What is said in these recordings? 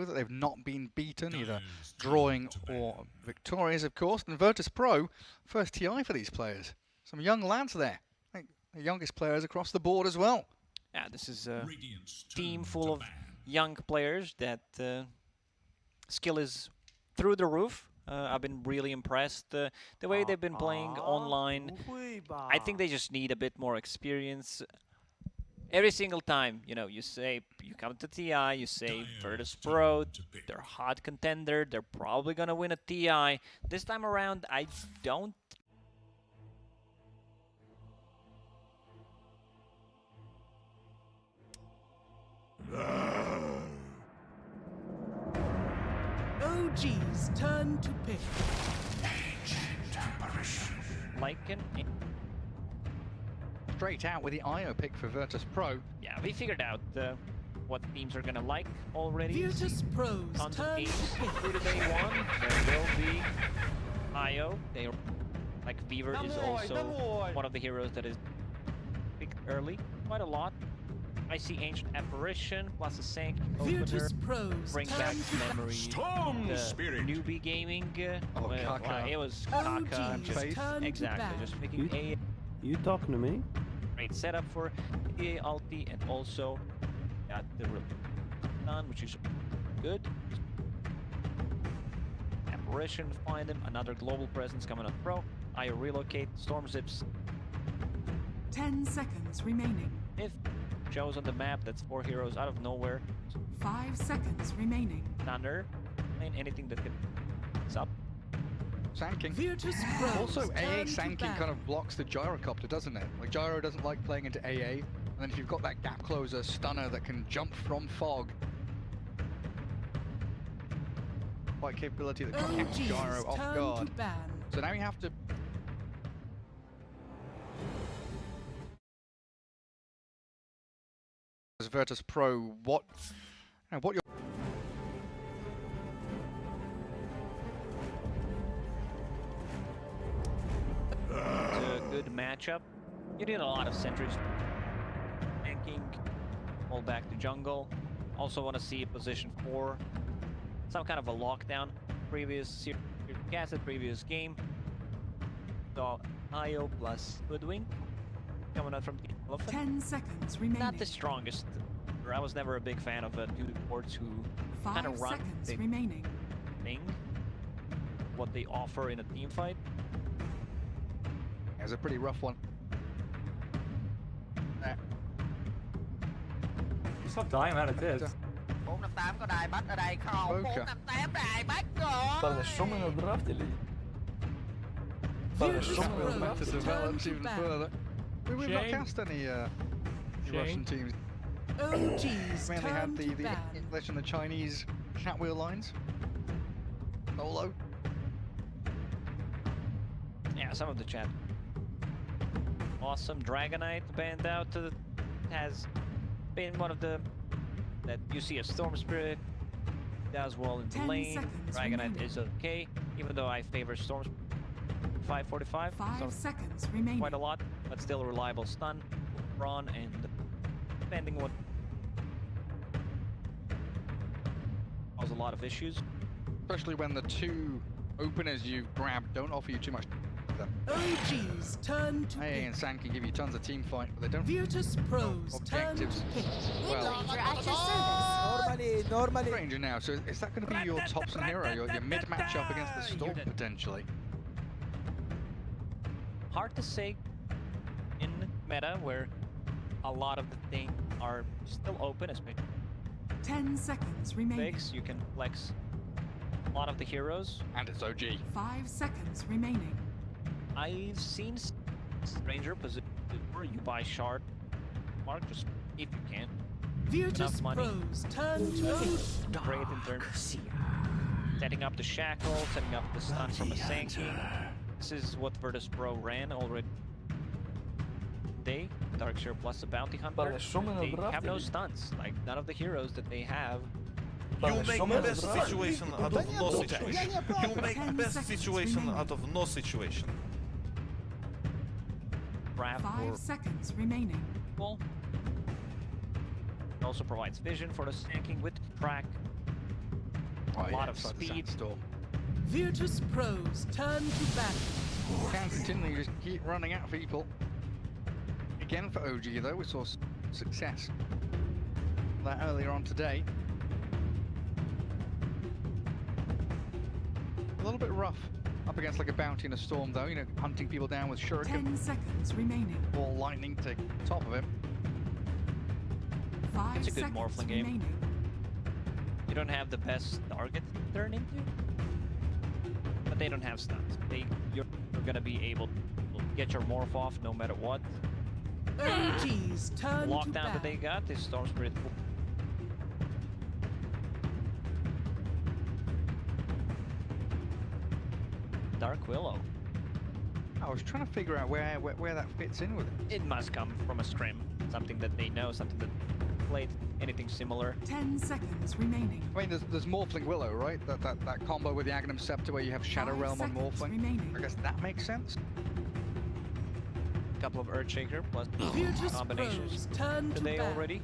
that they've not been beaten, either drawing or victorious, of course. And VIRTUS.PRO, first TI for these players. Some young lads there. I think the youngest players across the board as well. Yeah, this is a team full of young players that skill is through the roof. I've been really impressed. The way they've been playing online, I think they just need a bit more experience. Every single time, you know, you come to TI, you say VIRTUS.PRO, they're a hot contender, they're probably gonna win a TI. This time around, I don't. OG's turn to pick. Lycan. Straight out with the IO pick for VIRTUS.PRO. Yeah, we figured out what teams are gonna like already. VIRTUS.PRO's Tons of turn games to pick. through the day one. There will be IO. They like Fever is also one of the heroes that is picked early, quite a lot. I see Ancient Apparition plus a Sank opener. VIRTUS.PRO's Bring turn back to memories. Storm The Spirit. Newbie Gaming. Kaka. It was Kaka. OG's Just, turn to exactly. ban. Just picking a You talking to me? great setup for EA ulti, and also got the done, which is good. Apparition, find him. Another global presence coming on pro. I relocate. Storm zips. 10 seconds remaining. If shows on the map, that's 4 heroes out of nowhere. 5 seconds remaining. Thunder, and anything that can up. Sanking. VIRTUS.PRO's Also, AA turn to sanking ban. kind of blocks the gyrocopter, doesn't it? Like, Gyro doesn't like playing into AA, and then if you've got that gap closer stunner that can jump from fog, quite capability that can catch OG's Gyro off turn guard. to ban. So now you have to... As VIRTUS.PRO, what you're... It's a good matchup. You need a lot of sentries. Tanking, pull back to jungle. Also want to see a position 4. Some kind of a lockdown. Previous game. So IO plus Hoodwink coming out from the elephant. 10 seconds remaining. Not the strongest. I was never a big fan of two boards who kind 5 of run seconds the remaining. thing. What they offer in a team fight. It was a pretty rough one. Stop dying out of this. 458 có đài bắt ở đây không? Okay. 458 đài bắt rồi. Fan, som en draft eller? We'll have to VIRTUS.PRO's develop turn even to ban. further. We've not Shane. cast any Russian teams. OG's Mainly turn had to the ban. English and the Chinese chat wheel lines. Solo. Yeah, some of the chat. Awesome. Dragonite banned out has been one of the that you see a Storm Spirit does well in the 10 lane. seconds Dragonite remaining. is okay, even though I favor Storm 545. 5 So seconds remaining. quite a lot, but still a reliable stun. Brawn and depending what cause a lot of issues. Especially when the two openers you grab don't offer you too much. OG's turn to AA pick. and San can give you tons of team fight, but they don't VIRTUS.PRO's turn to objectives. pick. Well, Ranger at your service. Normally. Ranger now, so is that going to be your Thompson hero, your mid matchup against the Storm potentially? Hard to say in meta where a lot of the things are still open, especially 10 seconds remaining. flex. You can flex a lot of the heroes. And it's OG. 5 seconds remaining. I've seen Ranger position where you buy shard mark just if you can. Enough money. VIRTUS.PRO's turn to pick. Great in terms setting up the shackle, setting up the stun from a Sankey. This is what VIRTUS.PRO ran already. They Darkshire plus a bounty hunter. They have no stuns. Like none of the heroes that they have. You make best situation out of no situation. You make 10 best seconds situation remaining. out of no situation. Grab 5 or seconds remaining. pull. It also provides vision for the Sanking with track. Oh, a yeah, lot of inside the speed. sandstorm. VIRTUS.PRO's turn to battle. Can continually just keep running at people. Again for OG though, we saw success that earlier on today. A little bit rough up against like a bounty in a storm though, you know, hunting people down with shuriken 10 seconds remaining. or lightning to top of him. 5 It's a good seconds Morphling game. remaining. You don't have the best target to turn into, but they don't have stuns. You're gonna be able to get your morph off no matter what. OG's turn to Lockdown that they battle. got is Storm Spirit. Dark Willow. I was trying to figure out where that fits in with it. It must come from a scrim, something that they know, something that played anything similar. 10 seconds remaining. I mean, there's Morphling Willow, right? That combo with the Aghanim Scepter where you have Shadow 5 Realm on seconds Morphling. remaining. I guess that makes sense. A couple of Earthshaker plus VIRTUS.PRO's combinations turn to today battle. already.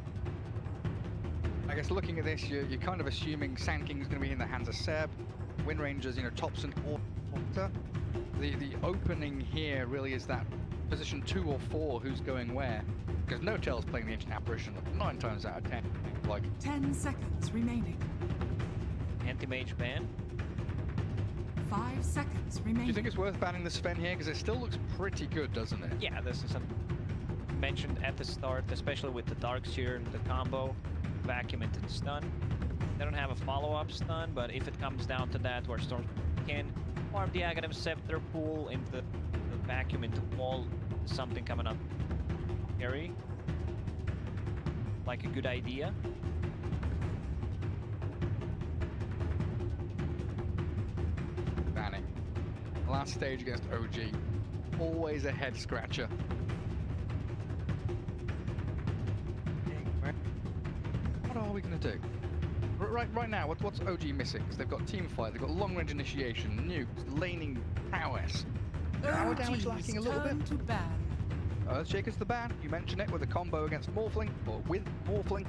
I guess looking at this, you're kind of assuming Sand King is going to be in the hands of Seb. Wind Rangers, you know, Thompson or Walter. The opening here really is that position 2 or 4 who's going where. Because No Tail's playing the Ancient Apparition 9 times out of 10. Like, 10 seconds remaining. Anti-mage ban. 5 seconds do remaining. you think it's worth banning the Sven here? Because it still looks pretty good, doesn't it? Yeah, this is something mentioned at the start, especially with the Dark Seer and the combo, vacuum into the stun. They don't have a follow-up stun, but if it comes down to that, where Storm can farm the Aghanim Scepter pool into the vacuum into wall, something coming up scary, like a good idea. Banning. Last stage against OG. Always a head scratcher. What are we going to do? Right now, what's OG missing? Because they've got team fight, they've got long range initiation, nukes, laning prowess. Power damage lacking a little bit. Turn to ban. Earthshaker's the ban. You mentioned it with a combo against Morphling, or with Morphling,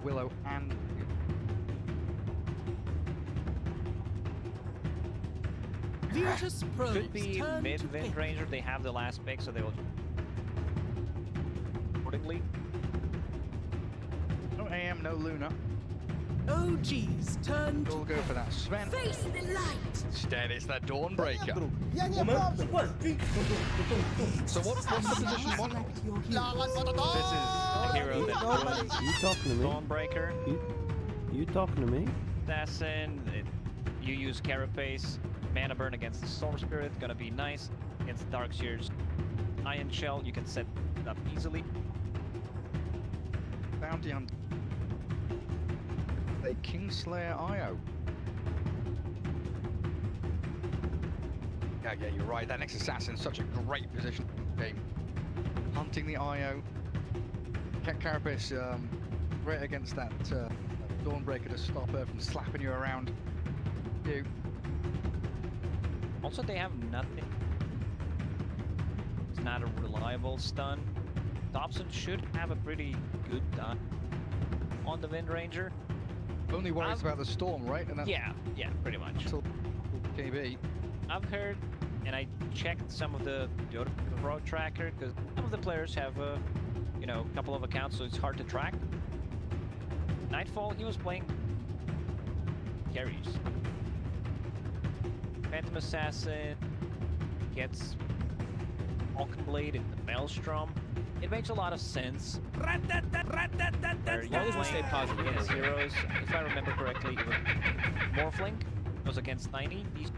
Willow, and VIRTUS.PRO's Could be turn to mid-wind pick. ranger. They have the last pick, so they will accordingly. no AM, no Luna. OG's turn to We'll go for that Sven. Face the light. Instead, it's that Dawnbreaker. So what's the position one? Select your hero. This is a hero that You talking to me? Dawnbreaker, You talking to me? Assassin. You use Carapace, Mana Burn against the Storm Spirit, gonna be nice. Against Darkseer's Iron Shell, you can set it up easily. Bounty Hunter. A Kingslayer IO. Yeah, you're right. That next assassin's such a great position game. Hunting the IO. Carapace right against that Dawnbreaker to stop her from slapping you around. Also, they have nothing. It's not a reliable stun. Thompson should have a pretty good time on the Wind Ranger. Only worries about the storm, right? And that's Yeah, pretty much. until KB. I've heard, and I checked some of the Dota.PRO tracker, because some of the players have, you know, a couple of accounts, so it's hard to track. Nightfall, he was playing carries. Phantom Assassin gets Falcon Blade in the Maelstrom. It makes a lot of sense. Where you're playing against heroes. If I remember correctly, it was Morphling was against Tiny. These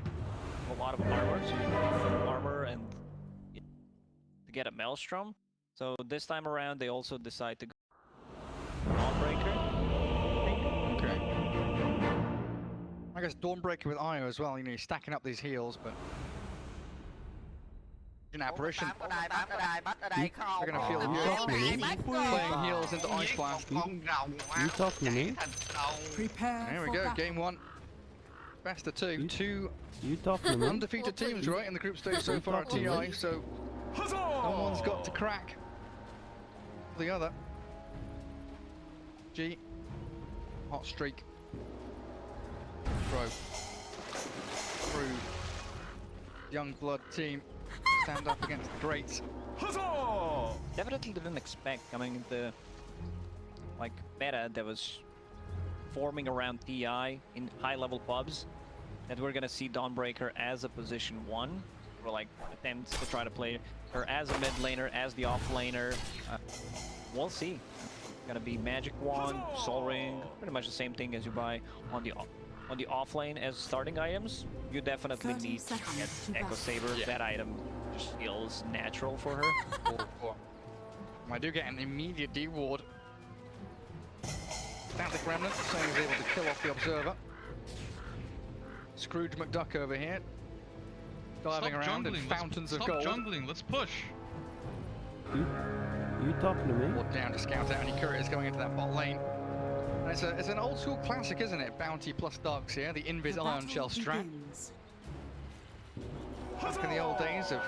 have a lot of armor, so you need armor and to get a Maelstrom. So this time around, they also decide to go Dawnbreaker. Okay. I guess Dawnbreaker with IO as well. You know, you're stacking up these heals, but an apparition. They're gonna feel good. Playing heals into Ice Blast. You talking to me? Prepare There we for go, battle. game one. Best of two. Two You talking to me? undefeated teams, right, in the group stage so far at TI, so someone's got to crack the other. G, hot streak. young blood team stand up against the greats. Definitely didn't expect, I mean, the like meta that was forming around TI in high-level pubs, that we're gonna see Dawnbreaker as a position 1, or like attempts to try to play her as a mid laner, as the off laner. We'll see. Gonna be Magic Wand, Soul Ring, pretty much the same thing as you buy on the off lane as starting items. You definitely 30 need to get seconds to Echo best. Saber. Yeah. That item just feels natural for her. I do get an immediate D-ward. Static Remnant, saying he's able to kill off the Observer. Scrooge McDuck over here, diving around in fountains of gold. Stop jungling, let's push. You talking to me? Ward down to scout out any couriers going into that bot lane. And it's an old school classic, isn't it? Bounty plus Darkseer, the Invis The Iron battle Shell strat. begins. Back in the old days of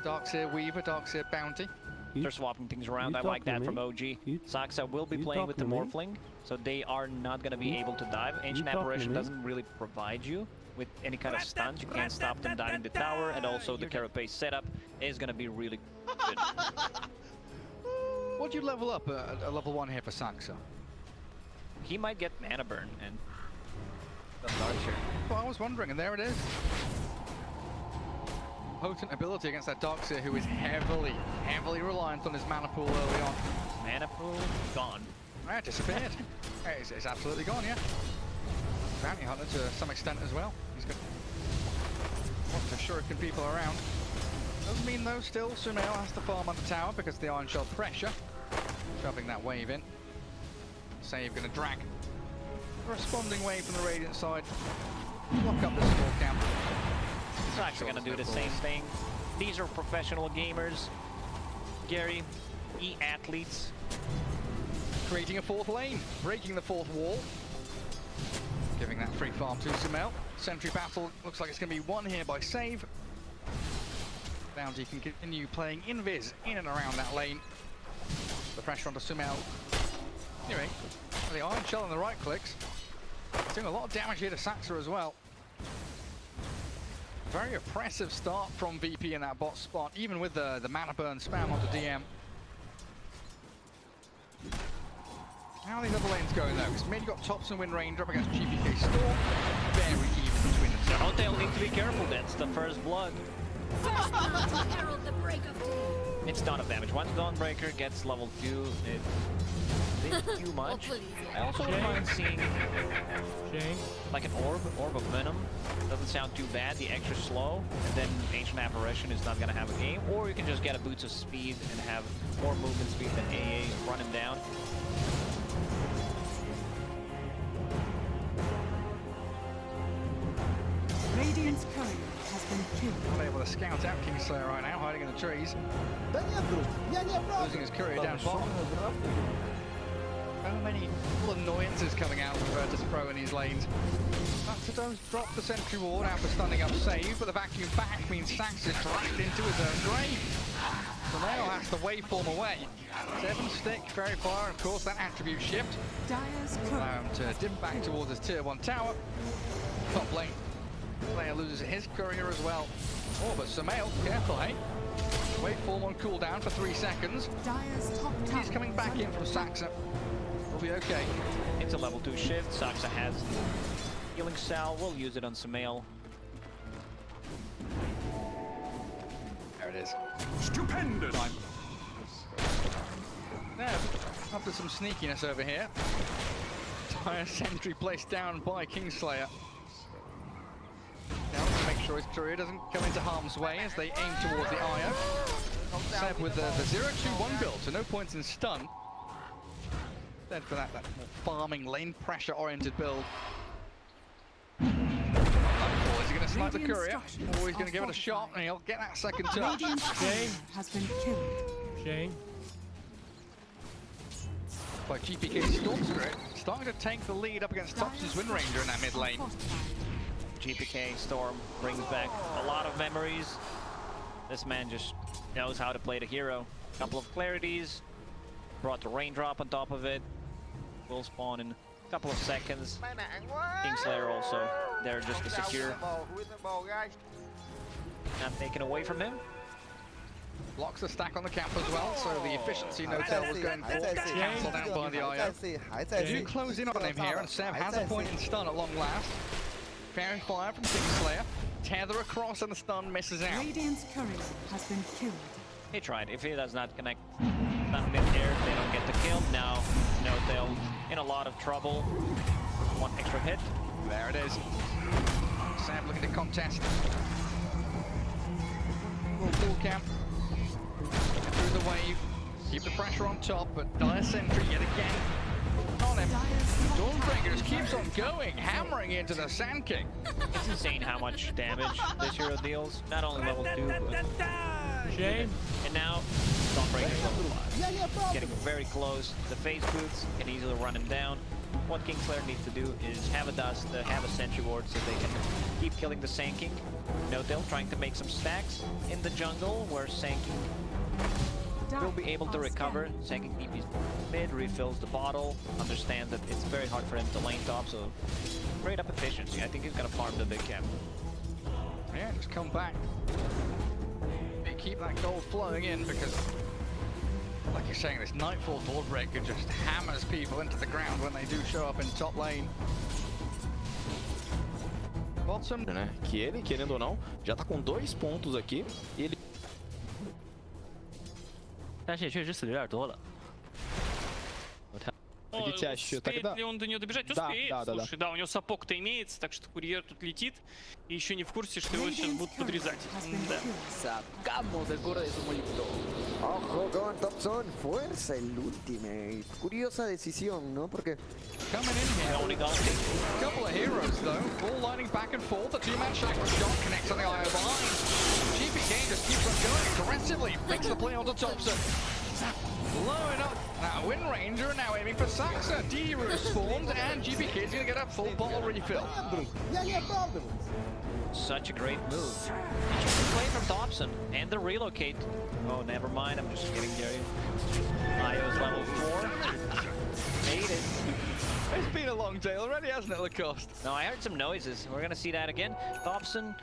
Darkseer Weaver, Darkseer Bounty. They're swapping things around. you I like talking that to from me? OG. Saxa will be you playing with the talking to me? Morphling, so they are not going to be able to dive. Ancient talking to Apparition me? doesn't really provide you with any kind of stuns. You can't stop them diving the tower, and also the carapace setup is going to be really good. What do you level up at a level 1 here for Saxa? He might get mana burn, and that's Archer. Well, I was wondering, and there it is. Potent ability against that Darkseer, who is heavily reliant on his mana pool early on. Mana pool gone. Ah, disappeared. It's absolutely gone, yeah. Bounty Hunter to some extent as well. He's got lots of shuriken people around. Does mean though, still, Sumail has to farm on the tower because of the Iron Shell pressure. Shoving that wave in. Save gonna drag. A responding wave from the Radiant side. Lock up the small camp. It's actually going to do the same thing. These are professional gamers. Gary, e-athletes. Creating a 4th lane, breaking the 4th wall. Giving that free farm to Sumail. Sentry battle looks like it's going to be won here by Save. Bounty can continue playing Invis in and around that lane. The pressure onto Sumail. Anyway, the Iron Shell and the right clicks. Doing a lot of damage here to Saxa as well. Very oppressive start from VP in that bot spot, even with the mana burn spam onto DM. How are these other lanes going though? Because maybe you've got Tops and Wind Ranger up against GPK Storm. Very even between the two. Oh, they'll need to be careful. That's the first blood. Herald the break of day. It's ton of damage. Once Dawnbreaker gets level 2, it's a bit too much. I also don't mind seeing like an orb of venom. Doesn't sound too bad. The extra slow, and then Ancient Apparition is not gonna have a game. Or you can just get a boost of speed and have more movement speed than AA, run him down. Radiant's courier has been killed. Not able to scout out Kingslayer right now, hiding in the trees. Losing his courier down bottom. So many little annoyances coming out from VIRTUS.PRO in these lanes. Saxa does drop the sentry ward after stunning up Save, but the vacuum back means Sax is dragged into his own grave. So now has to waveform away. 7 stick, very far, of course, that attribute shift. Dyer's Allow courier him to dip back towards his tier 1 tower. Top lane. Player loses his courier as well. Oh, but Sumail, careful, hey? Waveform on cooldown for 3 seconds. Dyer's top tower. He's coming back in from Saxa. We'll be okay. It's a level 2 shift. Saxa has healing cell. We'll use it on Sumail. There it is. Stupendous. Time. Now, after some sneakiness over here. Dire sentry placed down by Kingslayer. Now to make sure his courier doesn't come into harm's way as they aim towards the IO. Seb with the 0-2-1 build, so no points in stun. Instead for that more farming, lane pressure oriented build. Is he going to snipe the courier? Or he's going to give it a shot and he'll get that second touch. Radiant's courier has been killed. Shane. By GPK Storm Spirit, starting to take the lead up against Thompson's Wind Ranger in that mid lane. GPK Storm brings back a lot of memories. This man just knows how to play the hero. Couple of clarities, brought the raindrop on top of it. Will spawn in a couple of seconds. Mấy nạn quá. Kingslayer also there just to secure. Reasonable, guys. not taken away from him. Blocks the stack on the camp as well, so the efficiency Notel was going for cancelled out by the IO. They do close in on him here, and Seb has a point in stun at long last. Fairy fire from Kingslayer. Tether across and the stun misses out. Radiant's courier has been killed. He tried. If he does not connect that mid-air, they don't get the kill. Now, Notel in a lot of trouble. One extra hit. There it is. Seb looking to contest. Full camp. Looking through the wave. Keep the pressure on top, but Dire Sentry yet again on him. Dawnbreaker just keeps on going, hammering into the Sand King. It's insane how much damage this hero deals. Not only level 2, but... Shame. And now, Dawnbreaker is level 5. Getting very close. The phase boots can easily run him down. What Kingslayer needs to do is have a dust, have a sentry ward so they can keep killing the Sand King. Notel trying to make some stacks in the jungle where Sand King will be able to recover. Sand King TP's mid, refills the bottle, understand that it's very hard for him to lane top, so great up efficiency. I think he's gonna farm the big camp. Yeah, just come back. They keep that gold flowing in because, like you're saying, this Nightfall Dawnbreaker just hammers people into the ground when they do show up in top lane. Bottom. Né? Que ele, querendo ou não, já tá com 2 pontos aqui. E ele 但是也确实死的有点多了。 Успеет ли он до нее добежать? Успеет. Слушай, да, у него сапог-то имеется, так что курьер тут летит. И еще не в курсе, что его сейчас будут подрезать. Да. Sacamos del core de su molito. Ojo con Thompson, fuerza el ultimate. Curiosa decisión, ¿no? Porque Coming in here. Couple of heroes though. Ball lining back and forth. The two-man chakra shot connects on the IO behind. GPK just keeps on going aggressively. Makes the play onto Thompson. Blowing up. Now Wind Ranger now aiming for Saxa. D-Roo spawned and GPK is going to get a full bottle refill. Such a great move. Interesting play from Thompson and the relocate. Oh, never mind. I'm just kidding, Jerry. IO's level 4. Made it. It's been a long day already, hasn't it, Lacoste? No, I heard some noises. We're gonna see that again. Thompson,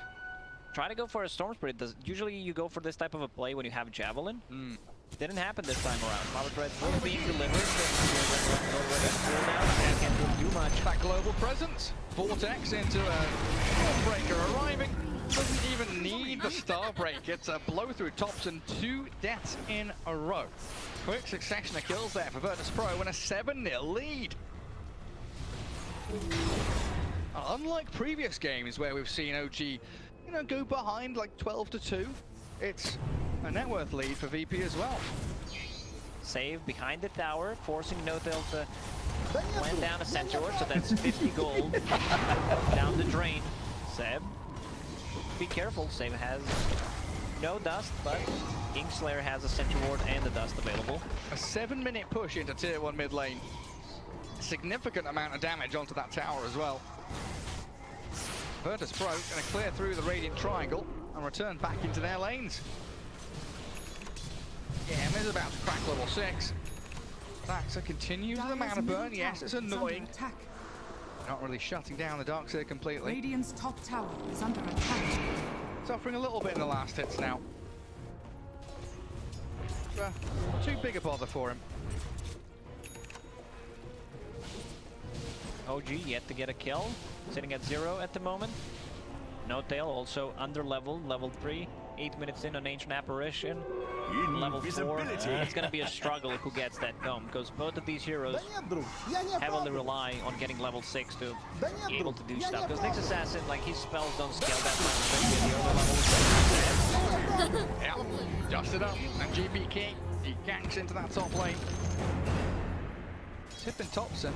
try to go for a Storm Spirit. Usually you go for this type of a play when you have Javelin. Didn't happen this time around. Power Thread was being delivered. Can't really do much. That global presence. Vortex into a Dawnbreaker arriving. Doesn't even need the Starbreak. It's a blow through Thompson. 2 deaths in a row. Quick succession of kills there for VIRTUS.PRO and a 7-0 lead. Unlike previous games where we've seen OG, go behind like 12-2, it's a net worth lead for VP as well. Save behind the tower, forcing Notel to land down a Sentry Ward, so that's 50 gold down the drain. Seb, be careful. Seb has no dust, but Kingslayer has a Sentry Ward and the dust available. A 7-minute push into tier 1 mid lane. Significant amount of damage onto that tower as well. VIRTUS.PRO going to clear through the Radiant Triangle and return back into their lanes. Yeah, Emma's about to crack level 6. Saxa continues the mana burn. Yes, it's annoying. Not really shutting down the Darkseer completely. Radiant's top tower is under attack. Suffering a little bit in the last hits now. Too big a bother for him. OG yet to get a kill, sitting at 0 at the moment. Notel also under level 3. 8 minutes in on Ancient Apparition. Level 4. It's gonna be a struggle who gets that dome, because both of these heroes heavily rely on getting level 6 to be able to do stuff. Because Nyx Assassin, like, his spells don't scale that much. The other levels. Yeah, dusted up, and GPK, he ganks into that top lane. Tipping Thompson.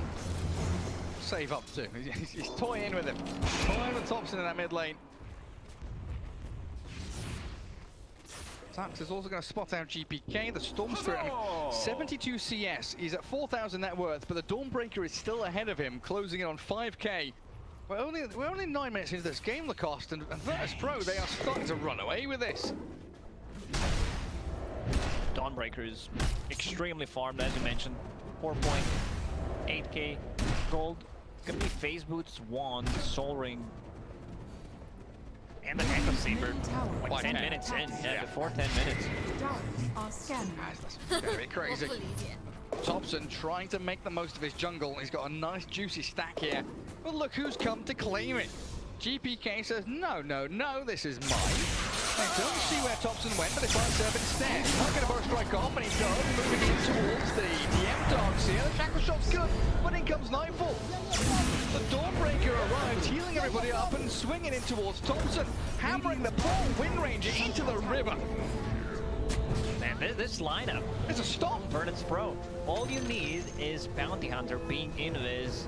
Save up too. He's toying with him. Toying with Thompson in that mid lane. Sax is also going to spot out GPK, the Storm Spirit. 72 CS. He's at 4,000 net worth, but the Dawnbreaker is still ahead of him, closing in on 5k. We're only 9 minutes into this game, Lacoste, and VIRTUS.PRO, they are starting to run away with this. Dawnbreaker is extremely farmed, as you mentioned. 4.8k gold. Gonna be Phase Boots, Wand, Soul Ring. And the Echo Saber, like Tower 10 is minutes in, under yeah, before 10 minutes. Dark are scanning. Guys, that's very crazy. Thompson trying to make the most of his jungle. He's got a nice juicy stack here. But look who's come to claim it. GPK says, no, no, no, this is mine. They don't see where Thompson went, but they try and serve instead. He's not going to burst strike off, and he does, moving in towards the DM dogs here. The shackle shot's good, but in comes Nightfall. The Dawnbreaker arrives, healing everybody up and swinging in towards Thompson, hammering the poor Wind Ranger into the river. Man, this lineup, It's a stop. VIRTUS.PRO, all you need is Bounty Hunter being invis,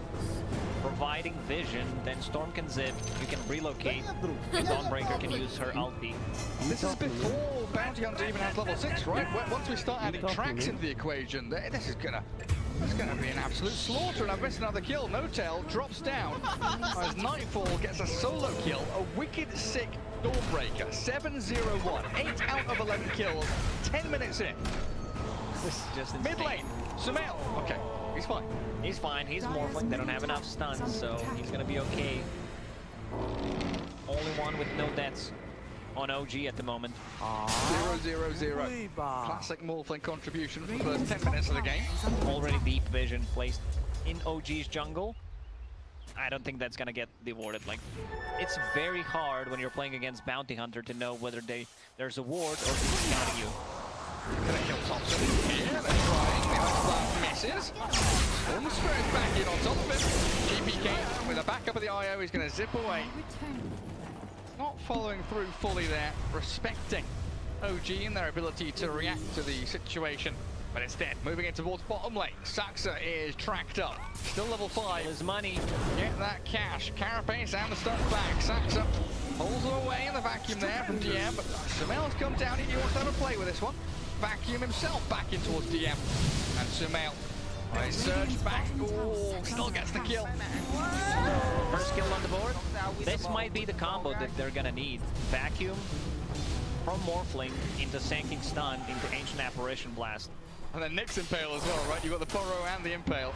providing vision, then Storm can zip, you can relocate, and Dawnbreaker can use her ulti. This is before Bounty Hunter even has level 6, right? Once we start adding tracks into the equation, this is gonna be an absolute slaughter, and I've missed another kill. No Tail drops down as Nightfall gets a solo kill, a wicked sick Dawnbreaker, 7-0-1, 8 out of 11 kills, 10 minutes in. This is just insane. Mid lane, Sosial. Okay, he's fine. He's fine, he's Morphling, they don't have enough stuns, so he's gonna be okay. Only one with no deaths on OG at the moment. 0-0-0. Classic Morphling contribution for the first 10 minutes of the game. Already deep vision placed in OG's jungle. I don't think that's gonna get rewarded. Like, it's very hard when you're playing against Bounty Hunter to know whether there's a ward or if he's scouting you. Gonna kill Thompson here, they're trying, the Ice Blast misses. Storm Spirit's back in on top of him. GPK with a backup of the IO is gonna zip away. Not following through fully there, respecting OG and their ability to react to the situation. But instead, moving in towards bottom lane, Saxa is tracked up. Still level 5. His money. Get that cash. Carapace and the stuns back. Saxa pulls them away in the vacuum there from DM, but Sumail's come down and he wants to have a play with this one. Vacuum himself back in towards DM. And Sumail, he surged back. Ooh, still gets the kill. First kill on the board. This might be the combo that they're gonna need. Vacuum from Morphling into Sanking Stun into Ancient Apparition Blast. And then Nick's Impale as well, right? You've got the Burrow and the Impale.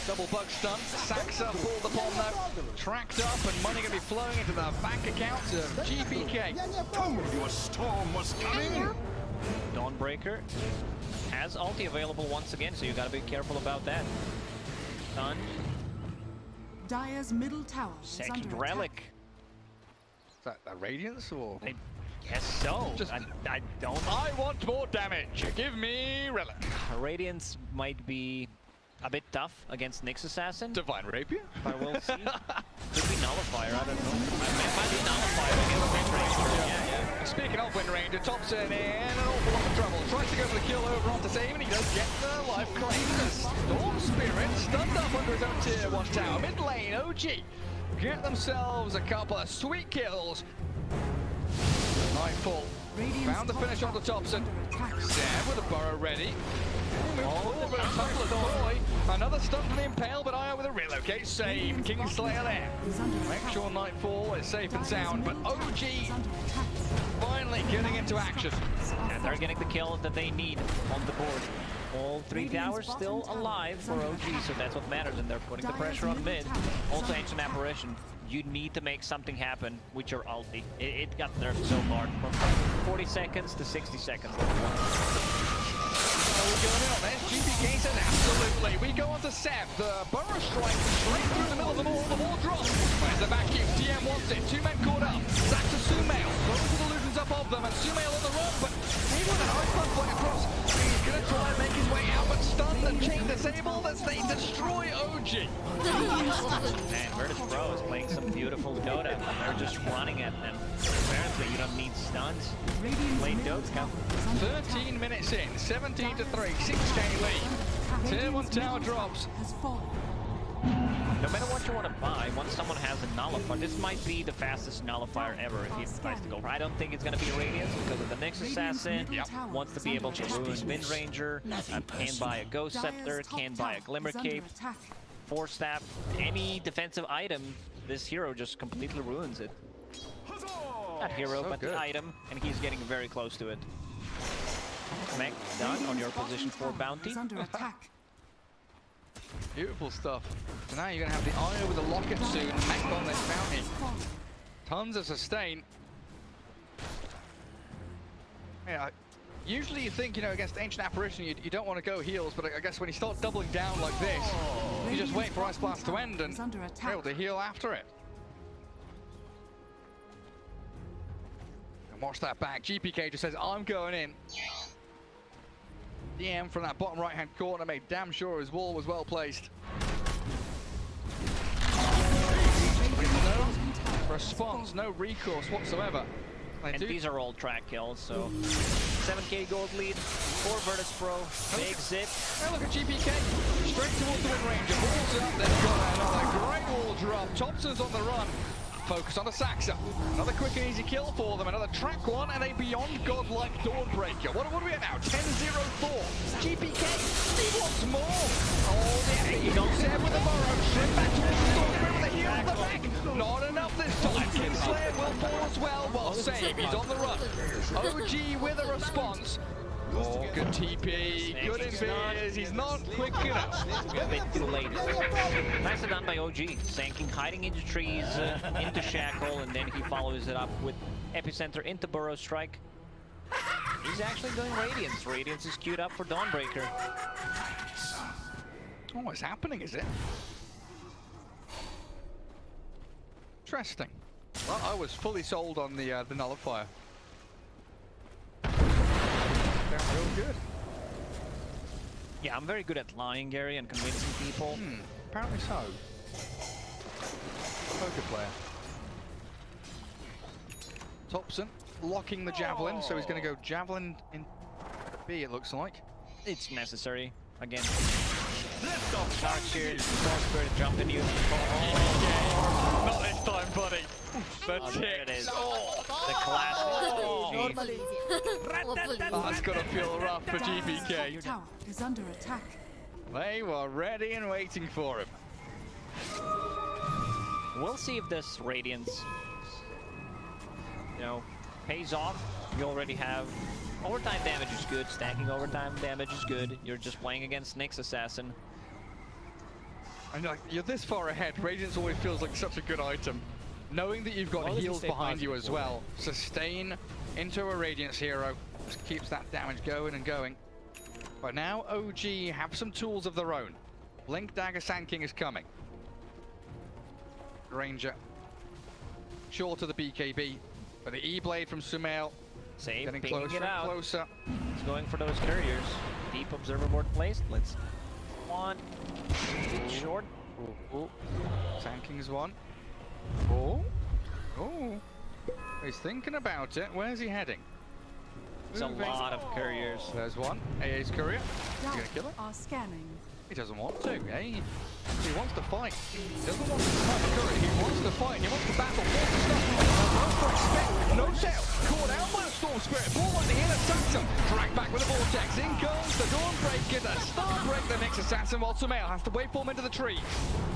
Double bug stun. Saxa pulled upon though. Tracked up and money going to be flowing into the bank accounts of GPK. Your storm was coming. Dawnbreaker has ulti available once again, so you gotta be careful about that. Stun. Dire's middle tower is Second under relic. Is that a Radiance or? I guess so. Just- I don't. I want more damage. Give me Relic. Radiance might be a bit tough against Nyx Assassin, Divine Rapier. but we'll see. Could be Nullifier, I don't know. It might be Nullifier against Wind Ranger. Yeah. Speaking of Wind Ranger, Thompson in an awful lot of trouble. Tries to go for the kill over onto save, and he does get the life claim. The Storm Spirit stunned up under his own tier 1 tower. Mid lane, OG get themselves a couple of sweet kills. Nightfall found the finish onto Thompson. Sam with a burrow ready. Forward, a couple of Boy. Another stun from the Impale, but IO with a relocate save. Kingslayer there. Make sure Nightfall is safe and sound, but OG finally getting into action. And they're getting the kill that they need on the board. All 3 towers still alive for OG, so that's what matters, and they're putting the pressure on mid. Also Ancient Apparition. You need to make something happen with your ulti. It got nerfed so hard, from 40 seconds to 60 seconds. Are we going in on this? GPK says absolutely. We go on to Seb. The Burrow strike straight through the middle of the wall. The wall drops. Where's the vacuum? DM wants it. 2 men caught up. Saxa Sumail. Both of the illusions up of them, and Sumail on the run, but he's with an ice blood point across. He's going to try and make his way out, but stunned and chain disabled as they destroy OG. Man, VIRTUS.PRO is playing some beautiful Dota. They're just running at them. Apparently, you don't need stuns. Play Dota. 13 minutes in, 17 to 3, 6k lead. Tier 1 tower drops. No matter what you want to buy, once someone has a nullifier, this might be the fastest nullifier ever if he decides to go. I don't think it's going to be Radiance because of the Nyx Assassin. Wants to be able to ruin Wind Ranger, can buy a Ghost Scepter, can buy a Glimmer Cape, Force Staff, any defensive item. This hero just completely ruins it. Not hero, but the item, and he's getting very close to it. Mech done on your position 4 bounty. Beautiful stuff. So now you're going to have the IO with the locket soon. Mech on this bounty. Tons of sustain. Yeah, usually you think, you know, against Ancient Apparition, you don't want to go heals, but I guess when you start doubling down like this, you just wait for Ice Blast to end and you're able to heal after it. And watch that back. GPK just says, I'm going in. DM from that bottom right-hand corner made damn sure his wall was well placed. No response, no recourse whatsoever. And these are all track kills, so 7k gold lead for VIRTUS.PRO. Big zip. Now look at GPK, straight towards the win range. Balls up, they've got another great wall drop. Thompson's on the run. Focus on the Saxa. Another quick and easy kill for them. Another track one and a beyond godlike Dawnbreaker. What are we at now? 10-0-4. GPK, he wants more. Oh, the enemy Seb with the burrow. Straight back towards the Stormbringer with a heal at the back. Not enough this time. Kingslayer will fall as well while Save. He's on the run. OG with a response. Oh, good TP, good invis, he's not quick enough. A bit too late. Nicely done by OG, sanking, hiding into trees, into Shackle, and then he follows it up with Epicenter into Burrow Strike. He's actually doing Radiance. Radiance is queued up for Dawnbreaker. Oh, what's happening, is it? Interesting. Well, I was fully sold on the Nullifier. Real good. Yeah, I'm very good at lying, Gary, and convincing people. Apparently so. Poker player. Thompson locking the Javelin, so he's going to go Javelin in B, it looks like. It's necessary. Again. Dark Shears, Storm Spirit jumping you. Not this time, buddy. There it is. The classic. That's got to feel rough for Dire's GPK. tower is under attack. They were ready and waiting for him. We'll see if this Radiance, you know, pays off. You already have overtime damage is good. Stacking overtime damage is good. You're just playing against Nyx Assassin. And like, you're this far ahead. Radiance always feels like such a good item. Knowing that you've got heals behind you as well. Sustain into a Radiance hero. Just keeps that damage going and going. But now OG have some tools of their own. Blink Dagger Sand King is coming. Ranger. Short of the BKB. But the E-Blade from Sumail. Save, Getting pinging closer it out. and closer. He's going for those couriers. Deep observer board placed. Let's one. Short. Sand King's one. Oh. Oh. He's thinking about it. Where's he heading? It's a lot of couriers. There's one. AA's courier. You gonna kill it? Are scanning. He doesn't want to, eh? He wants to fight. He doesn't want to fight the courier. He wants to fight. He wants to battle. No tail. Caught out by the Storm Spirit. Ball on the inner Saxon. Drag back with the Vortex. In comes the Dawnbreaker. The Starbreak the next Assassin while Sumail has to wait for him into the tree.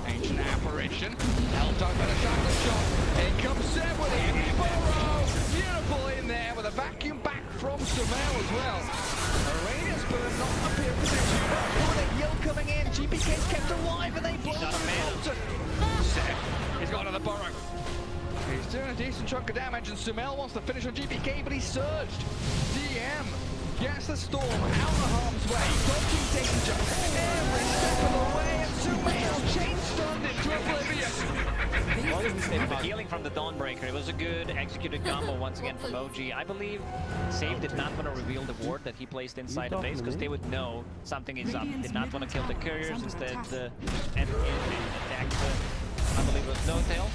Ancient Apparition. Held up by the Shackle shot. In comes Seb with the Burrow. Beautiful in there with a vacuum back from Sumail as well. Radiance burn not appearing to do too much. With a heal coming in. GPK's kept alive and they blow the Seb, he's got another Burrow. He's doing a decent chunk of damage and Sumail wants to finish on GPK, but he's surged. DM gets the Storm out of harm's way. Dodging danger every step of the way, and Sumail chain stunned into oblivion. The healing from the Dawnbreaker. It was a good executed combo once again from OG. I believe Save did not want to reveal the ward that he placed inside the base because they would know something is up. Did not want to kill the couriers, instead and attack the, I believe it was No Tail.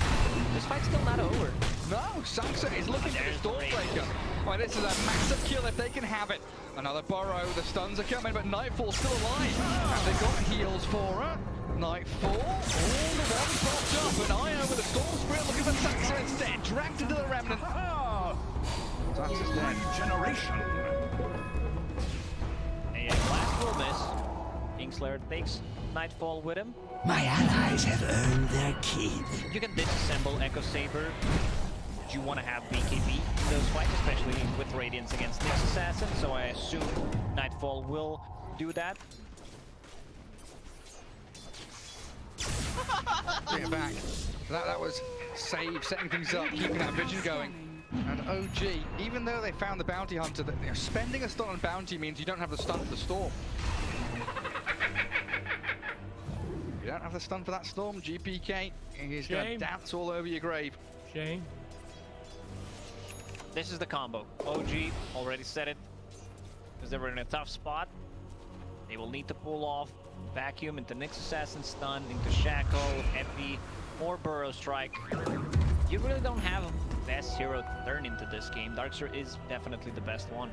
This fight's still not over. No, Saxa is looking for the Stormbreaker. Well, this is a massive kill if they can have it. Another Burrow, the stuns are coming, but Nightfall's still alive. Have they got heals for her? Nightfall, all the ones popped up, and Io with a Storm Spirit looking for Saxa instead. Dragged into the Remnant. Saxa's dead. Generation. A blast will miss. Kingslayer takes Nightfall with him. My allies have earned their keep. You can disassemble Echo Saber. You want to have BKB in those fights, especially with Radiance against Nyx Assassin, so I assume Nightfall will do that. Bring it back. That was save, setting things up, keeping that vision going. And OG, even though they found the bounty hunter, that spending a stun on bounty means you don't have the stun for the storm. You don't have the stun for that storm. GPK is going to dance all over your grave. Shame. This is the combo. OG already said it, because they were in a tough spot. They will need to pull off Vacuum into Nyx Assassin Stun, into Shackle, Epi, or Burrow Strike. You really don't have a best hero to turn into this game. Darkster is definitely the best one.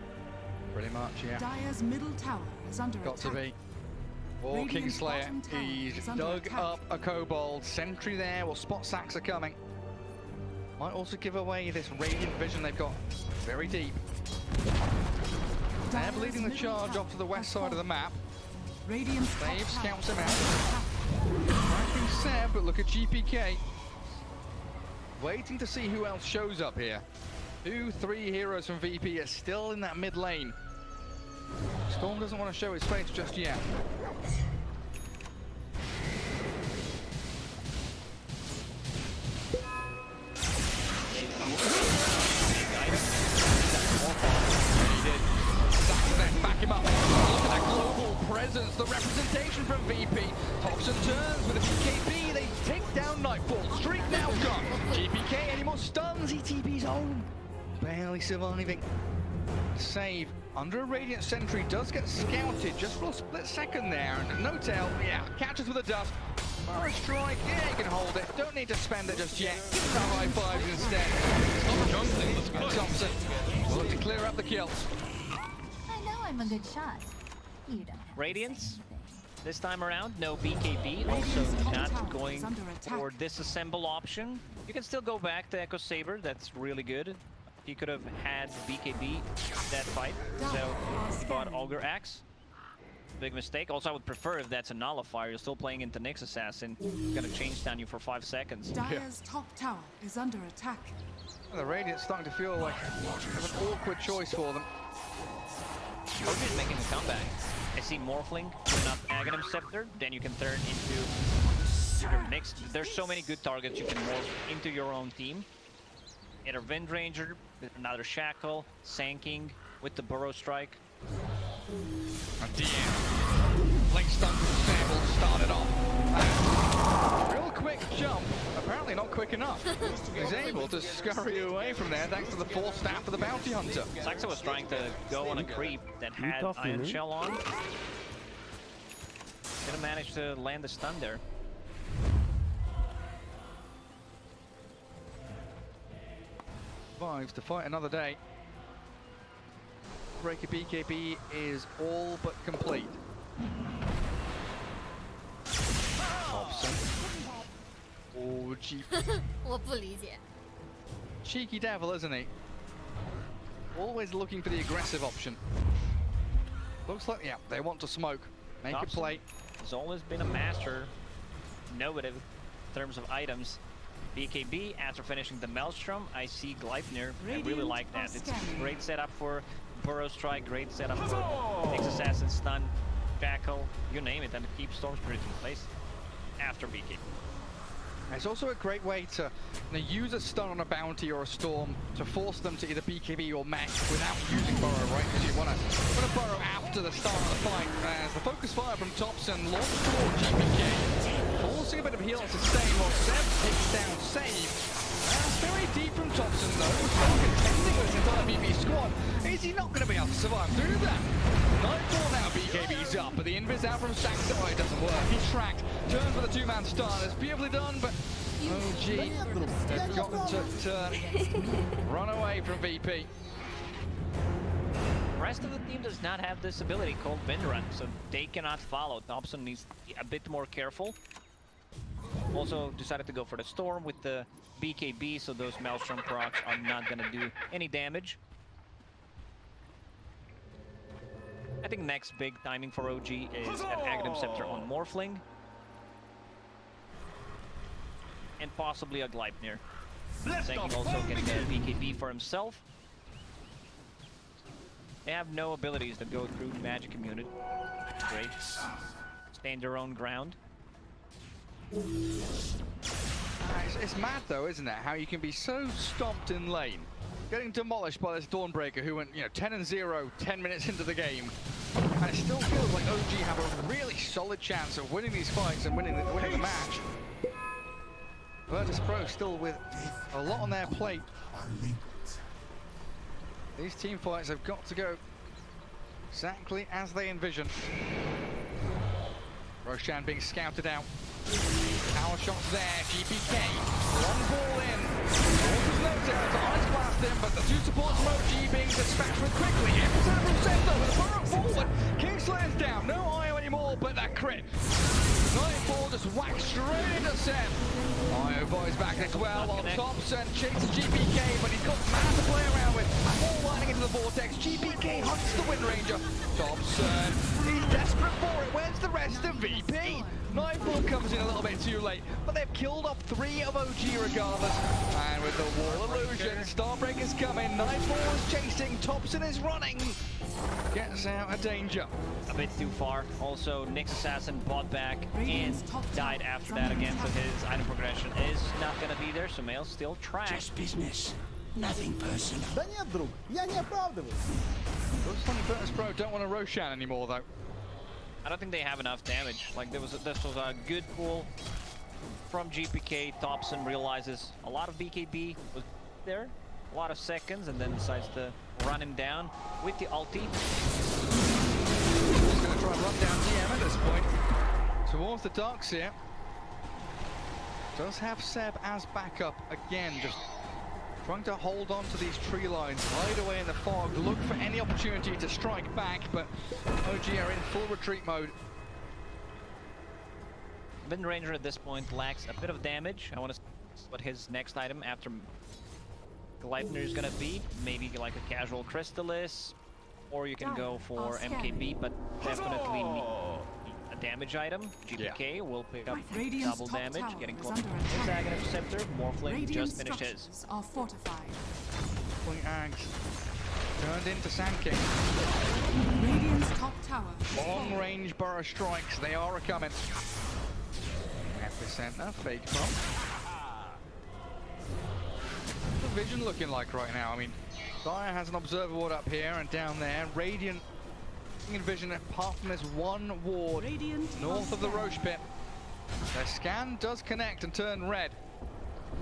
Pretty much, yeah. Dire's middle tower is under Got attack. to be. Or Kingslayer. He's dug up a Kobold. Sentry there. Well, spot sacks are coming. Might also give away this Radiant Vision they've got very deep. They're leading the charge off to the west side of the map. Dave scouts him out. Might be Seb, but look at GPK. Waiting to see who else shows up here. 2-3 heroes from VP are still in that mid lane. Storm doesn't want to show his face just yet. Back him up. Look at that global presence, the representation from VP. Thompson turns with a BKB. They take down Nightfall. Streak now gone. GPK, any more stuns? ETB's home. Barely surviving. Save under a Radiant Sentry does get scouted just for a split second there. And no tail, yeah, catches with a dust. Or a strike, yeah, you can hold it. Don't need to spend it just yet. Give it a high five instead. And Thompson will look to clear up the kills. I know I'm a good shot. You don't have Radiance, this time around, no BKB. Also not going for disassemble option. You can still go back to Echo Saber, that's really good. He could have had BKB that fight, so he bought Augur Axe. Big mistake. Also, I would prefer if that's a nullifier. You're still playing into Nyx Assassin. It's gonna change down you for 5 seconds. Dire's top tower is under attack. The Radiant's starting to feel like an awkward choice for them. OG is making a comeback. I see Morphling putting up Aghanim Scepter, then you can turn into your Nyx. There's so many good targets you can morph into your own team. Either Wind Ranger, with another Shackle, Sanking with the Burrow Strike. And DM. Link stun from Sable started off. Real quick jump. Apparently not quick enough. He's able to scurry away from there thanks to the force staff of the bounty hunter. Saxa was trying to go on a creep that had Iron Shell on. Didn't manage to land the stun there. Survives to fight another day. Breaker BKB is all but complete. Thompson. Oh, cheeky devil, isn't he? Always looking for the aggressive option. Looks like, yeah, they want to smoke. Make a play. Has always been a master, innovative in terms of items. BKB, after finishing the Maelstrom, I see Gleipnir. I really like that. It's a great setup for Burrow Strike, great setup for Nyx Assassin Stun, Shackle, you name it, and it keeps Storm Spirit in place after BKB. It's also a great way to use a stun on a bounty or a storm to force them to either BKB or mech without using Burrow, right? Because you want to Burrow after the start of the fight. As the focus fire from Thompson launched toward GPK, forcing a bit of heal to sustain while Seb takes down Save. Very deep from Thompson though, so contending with his entire VP squad. Is he not going to be able to survive through that? Nightfall now, BKB's up, but the invis out from Saxon. Oh, it doesn't work. He's tracked. Turns for the two-man stun. It's beautifully done, but OG have got to turn. Run away from VP. The rest of the team does not have this ability called Wind Run, so they cannot follow. Thompson needs to be a bit more careful. Also decided to go for the Storm with the BKB, so those Maelstrom procs are not going to do any damage. I think next big timing for OG is an Aghanim Scepter on Morphling. And possibly a Gleipnir. Sanking also getting a BKB for himself. They have no abilities that go through Magic Immunity. Great. Stand their own ground. It's mad though, isn't it? How you can be so stomped in lane, getting demolished by this Dawnbreaker who went, 10-0, 10 minutes into the game, and it still feels like OG have a really solid chance of winning these fights and winning the match. VIRTUS.PRO still with a lot on their plate. These team fights have got to go exactly as they envision. Roshan being scouted out. Power shots there, GPK. Long ball in. Walker's no down to ice blast him, but the two supports from OG being dispatched with quickly. Everton from center with a burrow forward. Kingslayer's down. No IO anymore, but that crit. Nightfall just whacked straight into Seb. IO buys back as well while Thompson chases GPK, but he's got man to play around with. All lining into the vortex. GPK hunts the Wind Ranger. Thompson, he's desperate for it. Where's the rest of VP? Nightfall comes in a little bit too late, but they've killed off 3 of OG regardless. And with the wall illusion, Starbreaker's coming. Nightfall is chasing. Thompson is running. Gets out of danger. A bit too far. Also, Nyx Assassin bought back and died after that again, so his item progression is not going to be there, so Mail still tracks. Just business. Nothing personal. Looks like VIRTUS.PRO don't want a Roshan anymore though. I don't think they have enough damage. Like this was a good pull from GPK. Thompson realizes a lot of BKB was there, a lot of seconds, and then decides to run him down with the ulti. He's going to try and run down DM at this point. Towards the Darks here. Does have Seb as backup again, just trying to hold on to these tree lines, hide away in the fog, look for any opportunity to strike back, but OG are in full retreat mode. Wind Ranger at this point lacks a bit of damage. I want to see what his next item after Gleipnir is going to be. Maybe like a casual Crystallis, or you can go for MKB, but definitely need a damage item. GPK will pick up double damage, getting close to his Aghanim Scepter. Morphling just finished his. Are fortified. Point Ags turned into Sand King. Radiant's top tower. Long range burrow strikes, they are coming. Epicenter, fake pump. What's the vision looking like right now? I mean, Dire has an observer ward up here and down there. Radiant in vision apart from this one ward north of the Roche pit. Their scan does connect and turn red.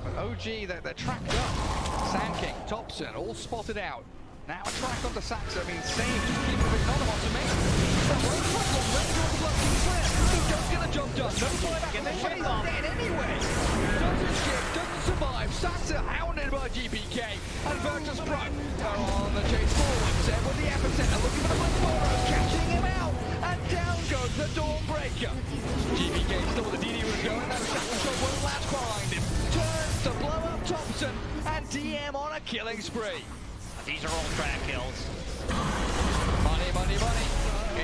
But OG, they're tracked up. Sand King, Thompson, all spotted out. Now a track onto Saxa means saved. Just keep it anonymous to me. Just get a job done. No buyback on the way. He's dead anyway. Doesn't shift, doesn't survive. Saxa hounded by GPK. And VIRTUS.PRO are on the chase forward. Seb with the epicenter looking for the Bloodborrow, catching him out. And down goes the Dawnbreaker. GPK still with the DD was going. That second shot won't last behind him. Turns to blow up Thompson. And DM on a killing spree. These are all track kills. Money, money, money.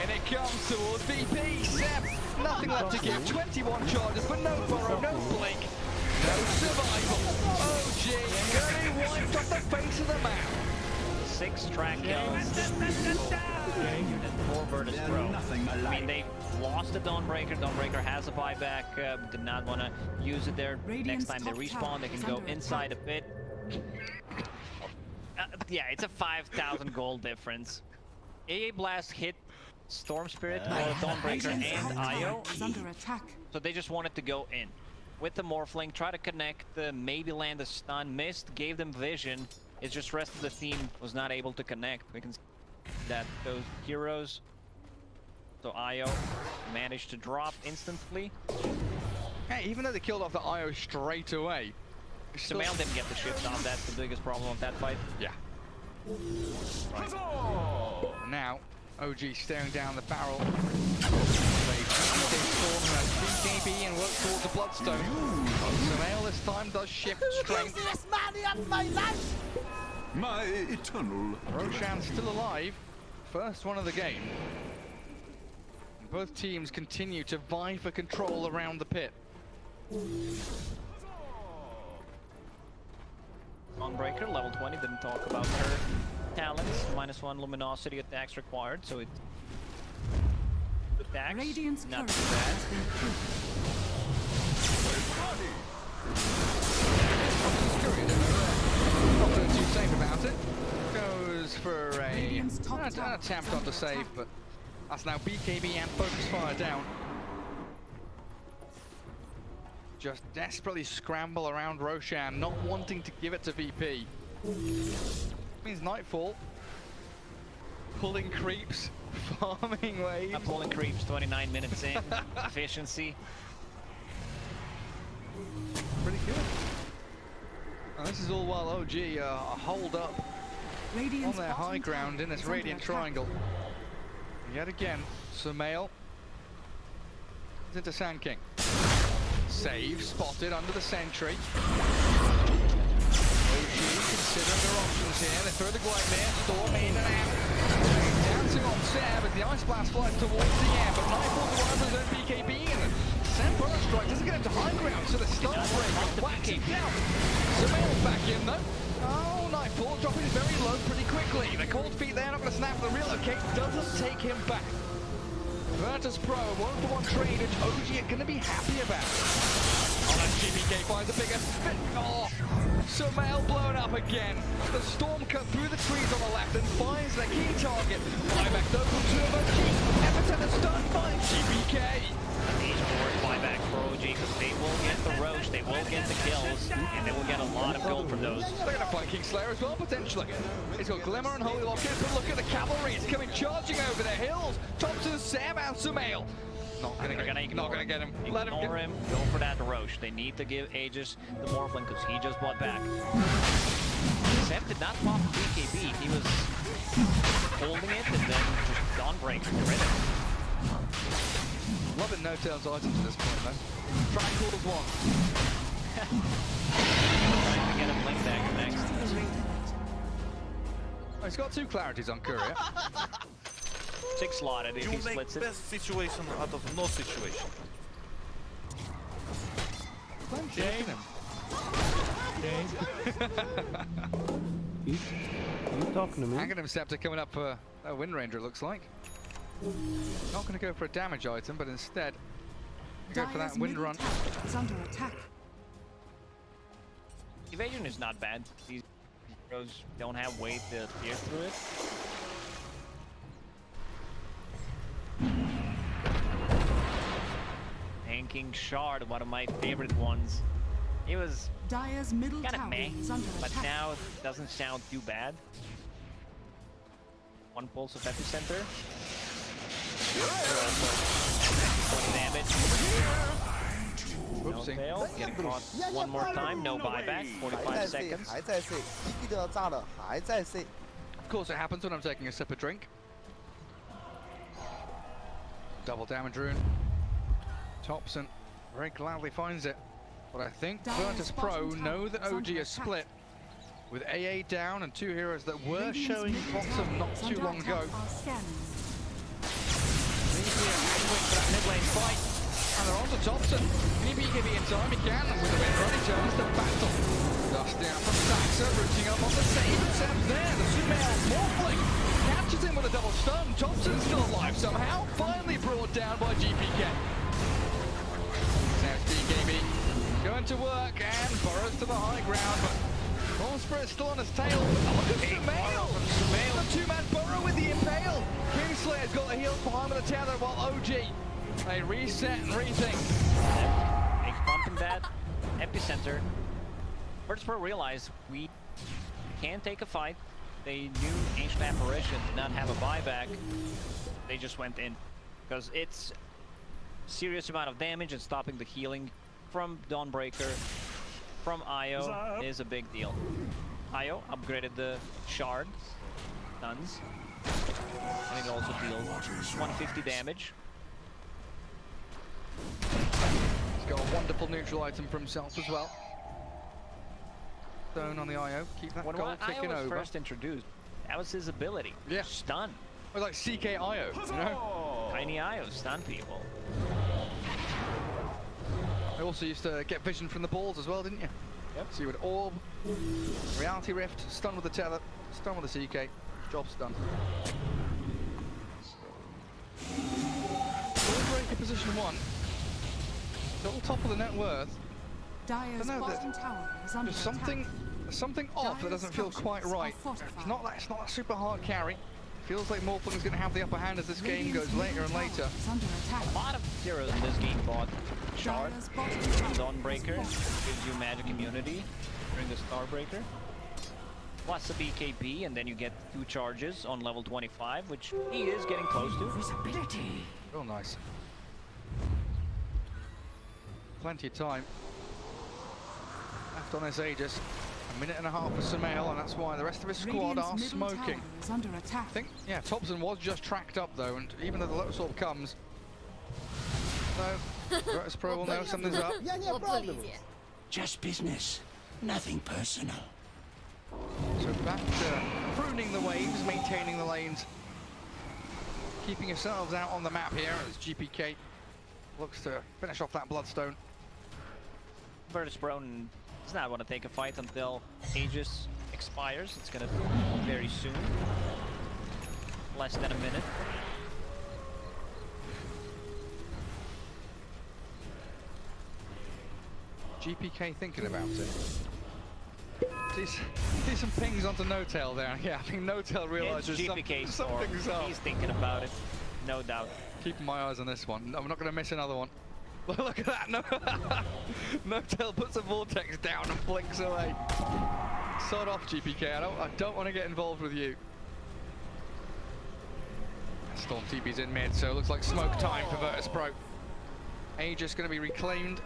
In it comes towards VP. Seb, nothing left to give. 21 charges, but no burrow, no blink, no survival. OG getting wiped off the face of the map. 6 track kills. For VIRTUS.PRO. I mean, they lost the Dawnbreaker. Dawnbreaker has a buyback. Did not want to use it there. Next time they respawn, they can go inside a pit. Yeah, it's a 5,000 gold difference. AA Blast hit Storm Spirit, Dawnbreaker, and IO. So they just wanted to go in. With the Morphling, try to connect, maybe land a stun, missed, gave them vision. It's just rest of the team was not able to connect. We can see that those heroes, so IO managed to drop instantly. Hey, even though they killed off the IO straight away, Samael didn't get the shift on. That's the biggest problem of that fight. Yeah. Right. Now, OG staring down the barrel. They storm has BKB and work towards the Bloodstone. Samael this time does shift strength. My eternal. Roshan's still alive. First one of the game. Both teams continue to vie for control around the pit. Dawnbreaker, level 20, didn't talk about her talents. -1 luminosity attacks required, so it attacks, Radiant's not too turret bad. for a Radiant's top an tower attempt is on the under save, attack. but that's now BKB and Focus Fire down. Just desperately scramble around Roshan, not wanting to give it to VP. Means Nightfall. Pulling creeps, farming waves. Pulling creeps, 29 minutes in. Efficiency. Pretty good. And this is all while OG hold up Radiant's on their high bottom ground tower in this is under Radiant attack. Triangle. Yet again, Sosial is into Sand King. Save spotted under the sentry. OG considering their options here. They throw the glide there, storm in and out. Dancing on Seb as the Ice Blast flies towards the air, but Nightfall arrives as BKB and Seb Burrow Strike doesn't get him to high ground, so the Star Break whacks him down. Sosial's back in though. Oh, Nightfall dropping very low pretty quickly. The cold feet there, not going to snap. The relocate doesn't take him back. VIRTUS.PRO, 1-for-1 trade, which OG are going to be happy about. Oh, and GBK finds a bigger spin. Oh, Sosial blown up again. The storm cut through the trees on the left and finds the key target. Buyback though from 2 of OG. Epicenter stunned by GBK. These forward buyback for OG because they will get the roach, they will get the kills, and they will get a lot of gold from those. They're going to find King Slayer as well, potentially. It's got Glimmer and Holy Lockers, but look at the cavalry. It's coming charging over the hills. Thompson, Sam, and Sosial. Not going to get him. Let him Ignore him. Go for that Roche. They need to give Aegis the Morphling because he just bought back. Seb did not pop BKB. He was holding it and then just Dawnbreaker to rid of it. Loving No Tails items at this point, though. Triangles one. Trying to get a blink back next. Oh, he's got 2 clarities on Courier. 6 slotted if You he make splits it. best situation out of no situation. Plenty, look at him. You talking to me? Aghanim Scepter coming up for a Wind Ranger, it looks like. Not going to go for a damage item, but instead go for that Dire's Wind middle Run. tower is under attack. Evasion is not bad. These heroes don't have weight to pierce through it. Hanking Shard, one of my favorite ones. It was Dire's middle kind of tower meh, is under but attack. now it doesn't sound too bad. 1 pulse of Epicenter. 20 damage. No Whoopsie. fail. Getting caught one more time. No buyback. 45 seconds. Of course, it happens when I'm taking a sip of drink. Double damage rune. Thompson very gladly finds it. But I think VIRTUS.PRO know that OG is split. With AA down and 2 heroes that were showing bottom not too long ago. Mid lane fight, and they're on to Thompson. Maybe he can be in time, he can, and with the wind run, he turns the battle. Dust down from Saxa, rooting up on the save, and Seb's there. The Sosial Morphling catches him with a double stun. Thompson's still alive somehow, finally brought down by GPK. Now it's BKB going to work, and burrows to the high ground, but Storm Spirit's still on his tail. Oh, look at Sosial! The 2-man burrow with the impale. Kingslayer's got the heal behind with the tether, while OG, they reset and rethink. They pumping that Epicenter. VIRTUS.PRO realized we can take a fight. They knew Ancient Apparition did not have a buyback. They just went in. Because it's serious amount of damage and stopping the healing from Dawnbreaker, from Io is a big deal. Io upgraded the shard, stuns, and it also deals 150 damage. He's got a wonderful neutral item for himself as well. Stone on the Io, keep that When gold ticking Io was over. first introduced, that was his ability. Yeah. Stun. It was like CK Io, you know? Tiny Io, stun people. I also used to get vision from the balls as well, didn't you? Yep. So you would orb, reality rift, stun with the tether, stun with the CK, job's done. Dawnbreaker position 1. Still top of the net worth. Dire's Don't know, bottom tower is under There's something There's something off that doesn't feel quite right. It's not that super hard carry. Feels like Morpling's going to have the upper hand as this game goes later and later. A lot of heroes in this game bought Shard, Dawnbreaker, gives you magic immunity during the Starbreaker. Plus a BKB, and then you get 2 charges on level 25, which he is getting close to. Visibility. Real nice. Plenty of time left on this Aegis. A minute and a half for Sosial, and that's why the rest of his squad are smoking. I think, yeah, Thompson was just tracked up though, and even though the Lotus Orb comes, so VIRTUS.PRO will know something's up. Just business. Nothing personal. So back to pruning the waves, maintaining the lanes, keeping yourselves out on the map here as GPK looks to finish off that Bloodstone. VIRTUS.PRO does not want to take a fight until Aegis expires. It's going to be very soon. Less than a minute. GPK thinking about it. See some pings onto No-Tail there. Yeah, I think No-Tail realizes something's up. He's thinking about it, no doubt. Keeping my eyes on this one. I'm not going to miss another one. Look at that. No-Tail puts a vortex down and blinks away. Sod off, GPK. I don't want to get involved with you. Storm TP's in mid, so it looks like smoke time for VIRTUS.PRO. Aegis going to be reclaimed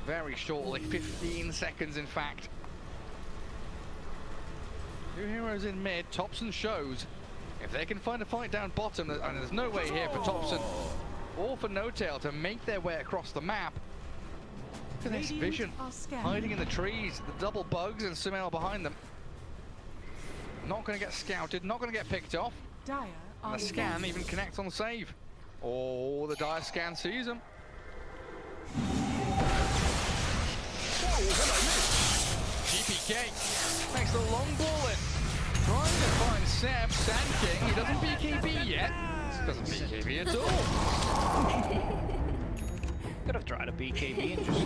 very shortly. 15 seconds, in fact. 2 heroes in mid. Thompson shows if they can find a fight down bottom, and there's no way here for Thompson or for No-Tail to make their way across the map. Look at this vision, hiding in the trees, the double bugs and Sosial behind them. Not going to get scouted, not going to get picked off. And the scan even connects on the save. Oh, the Dire scan sees him. GPK makes the long ball in. Trying to find Seb, Sand King. He doesn't BKB yet. Doesn't BKB at all. Could have tried a BKB and just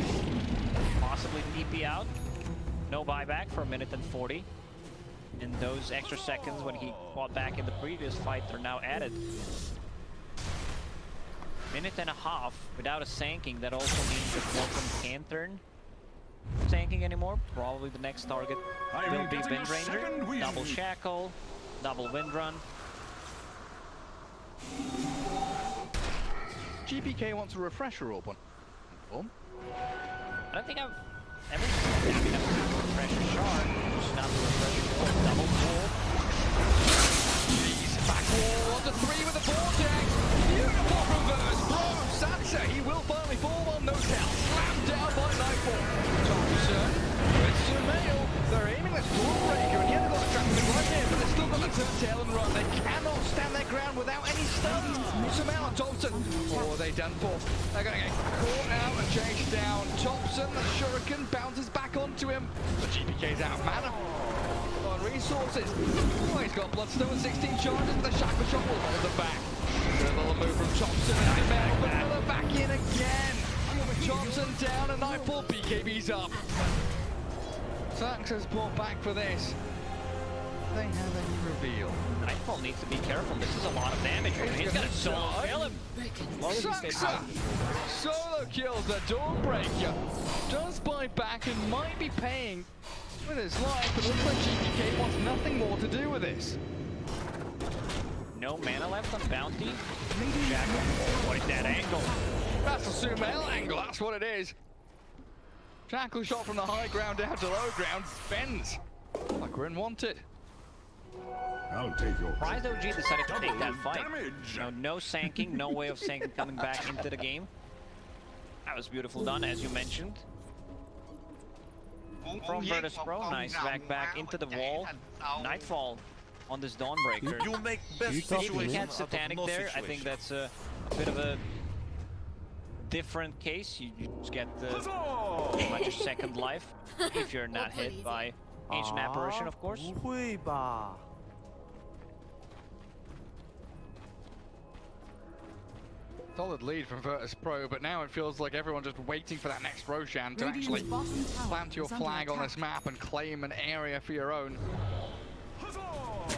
possibly TP out. No buyback for 1:40. And those extra seconds when he fought back in the previous fight are now added. 1.5 minutes without a sanking. That also means that Morpling can't turn sanking anymore. Probably the next target will be Wind Ranger. Double Shackle, double Wind Run. GPK wants a refresher orb one. I don't think I've ever seen a refresher shard. Just not the refresher orb. Double pull. He's back wall onto 3 with the vortex. Beautiful from VIRTUS.PRO. Sansa, he will finally fall on No-Tail. Slammed down by Nightfall. Thompson with Sosial. They're aiming this Dawnbreaker, and he hasn't got the traffic right here, but they've still got the turn tail and run. They cannot stand their ground without any stuns. Sosial and Thompson. Oh, they done for. They're going to get caught out and chased down. Thompson, the Shuriken bounces back onto him. But GPK's out of mana. On resources. Oh, he's got Bloodstone, 16 charges, and the Shackle Shot will hold them back. Good little move from Thompson, and Nightmare, but another back in again. Thompson down, and Nightfall, BKB's up. Sansa's brought back for this. They have a reveal. Nightfall needs to be careful. This is a lot of damage. He's got to solo kill him. Sansa solo kills the Dawnbreaker. Does buy back and might be paying with his life, but looks like GPK wants nothing more to do with this. No mana left on Bounty. Shackle. What is that angle? That's a Sosial angle, that's what it is. Shackle Shot from the high ground down to low ground. Bends like we're in Wanted. I'll take your Surprised OG decided to take that fight. No sanking, no way of sanking coming back into the game. That was beautiful done, as you mentioned. From VIRTUS.PRO, nice back into the wall. Nightfall on this Dawnbreaker. You make best If he situation had Satanic out of no there, I situation. think that's a bit of a different case. You just get pretty much a second life if you're not hit by Ancient Apparition, of course. 不会吧？ Solid lead from VIRTUS.PRO, but now it feels like everyone's just waiting for that next Roshan to Radiant's actually bottom tower plant your is under flag on attack. this map and claim an area for your own.